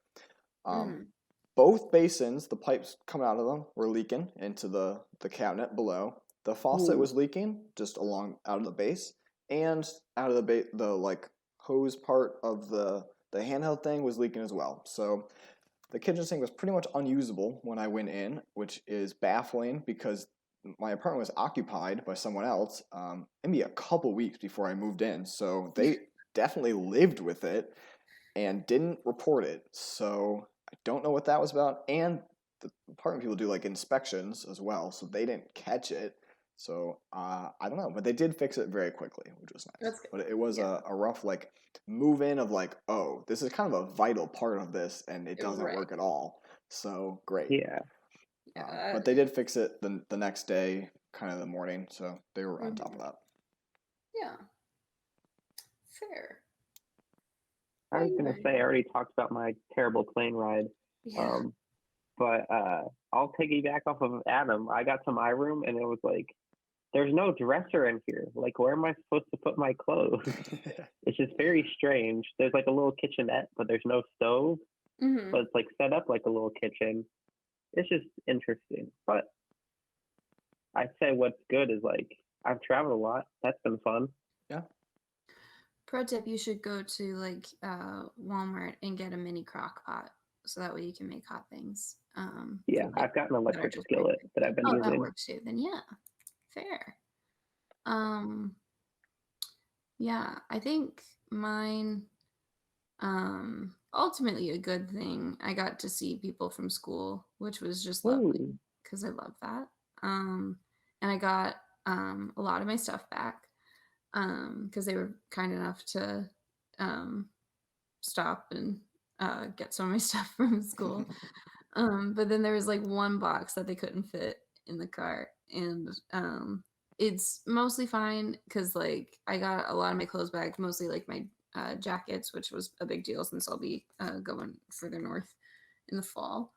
Both basins, the pipes coming out of them were leaking into the cabinet below. The faucet was leaking just out of the base, and out of the like hose part of the handheld thing was leaking as well. So the kitchen sink was pretty much unusable when I went in, which is baffling because my apartment was occupied by someone else maybe a couple weeks before I moved in. So they definitely lived with it and didn't report it. So I don't know what that was about. And the apartment people do like inspections as well, so they didn't catch it. So I don't know, but they did fix it very quickly, which was nice. That's good. But it was a rough like move in of like, oh, this is kind of a vital part of this, and it doesn't work at all. So great. Yeah. But they did fix it the next day, kind of the morning, so they were on top of that. Yeah. Fair. I was gonna say I already talked about my terrible plane ride. Yeah. But I'll piggyback off of Adam. I got to my room and it was like, there's no dresser in here. Like, where am I supposed to put my clothes? It's just very strange. There's like a little kitchenette, but there's no stove. But it's like set up like a little kitchen. It's just interesting. But I'd say what's good is like I've traveled a lot. That's been fun. Yeah. Pro tip: you should go to like Walmart and get a mini crock pot, so that way you can make hot things. Yeah, for, like, I've got an that are electric just skillet microwave. that I've been Oh, that using. works too. Then yeah, fair. Yeah, I think mine. Ultimately a good thing. I got to see people from school, which was just lovely Ooh. because I love that. And I got a lot of my stuff back because they were kind enough to stop and get some of my stuff from school. But then there was like one box that they couldn't fit in the cart, and it's mostly fine because like I got a lot of my clothes back, mostly like my jackets, which was a big deal since I'll be going further north in the fall.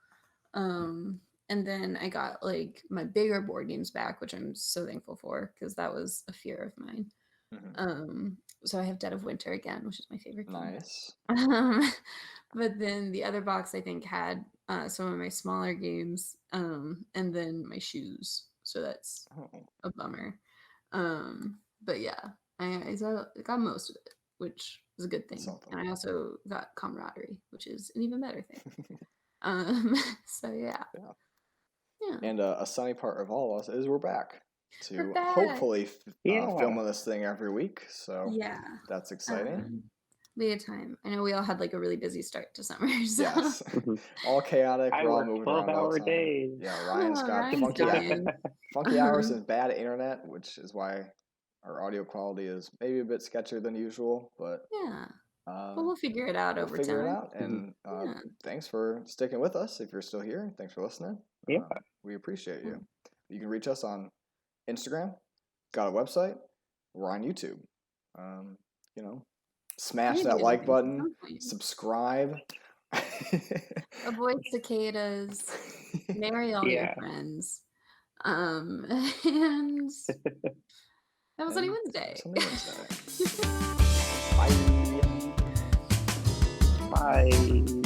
And then I got like my bigger board games back, which I'm so thankful for because that was a fear of mine. So I have Dead of Winter again, which is my favorite game. Nice. But then the other box I think had some of my smaller games, and then my shoes. So that's a bummer. But yeah, I got most of it, which was a good thing. Something. And I also got camaraderie, which is an even better thing. So yeah. And a sunny part of all of us is we're back to We're back. hopefully filming this thing every week. So yeah, that's exciting. We had time. I know we all had like a really busy start to summer. So. Yes, all chaotic. I we're all work moving around all 12-hour the time. days. Yeah, Ryan's got Ryan's dying. funky hours and bad internet, which is why our audio quality is maybe a bit sketchier than usual. But yeah, but we'll figure it out over time. Figure it out, and thanks for sticking with us. If you're still here, thanks for listening. Yeah, we appreciate you. You can reach us on Instagram. Got a website. We're on YouTube. Smash that like button. Subscribe. Avoid cicadas. Marry all your friends. And have a sunny Wednesday. Bye. Bye.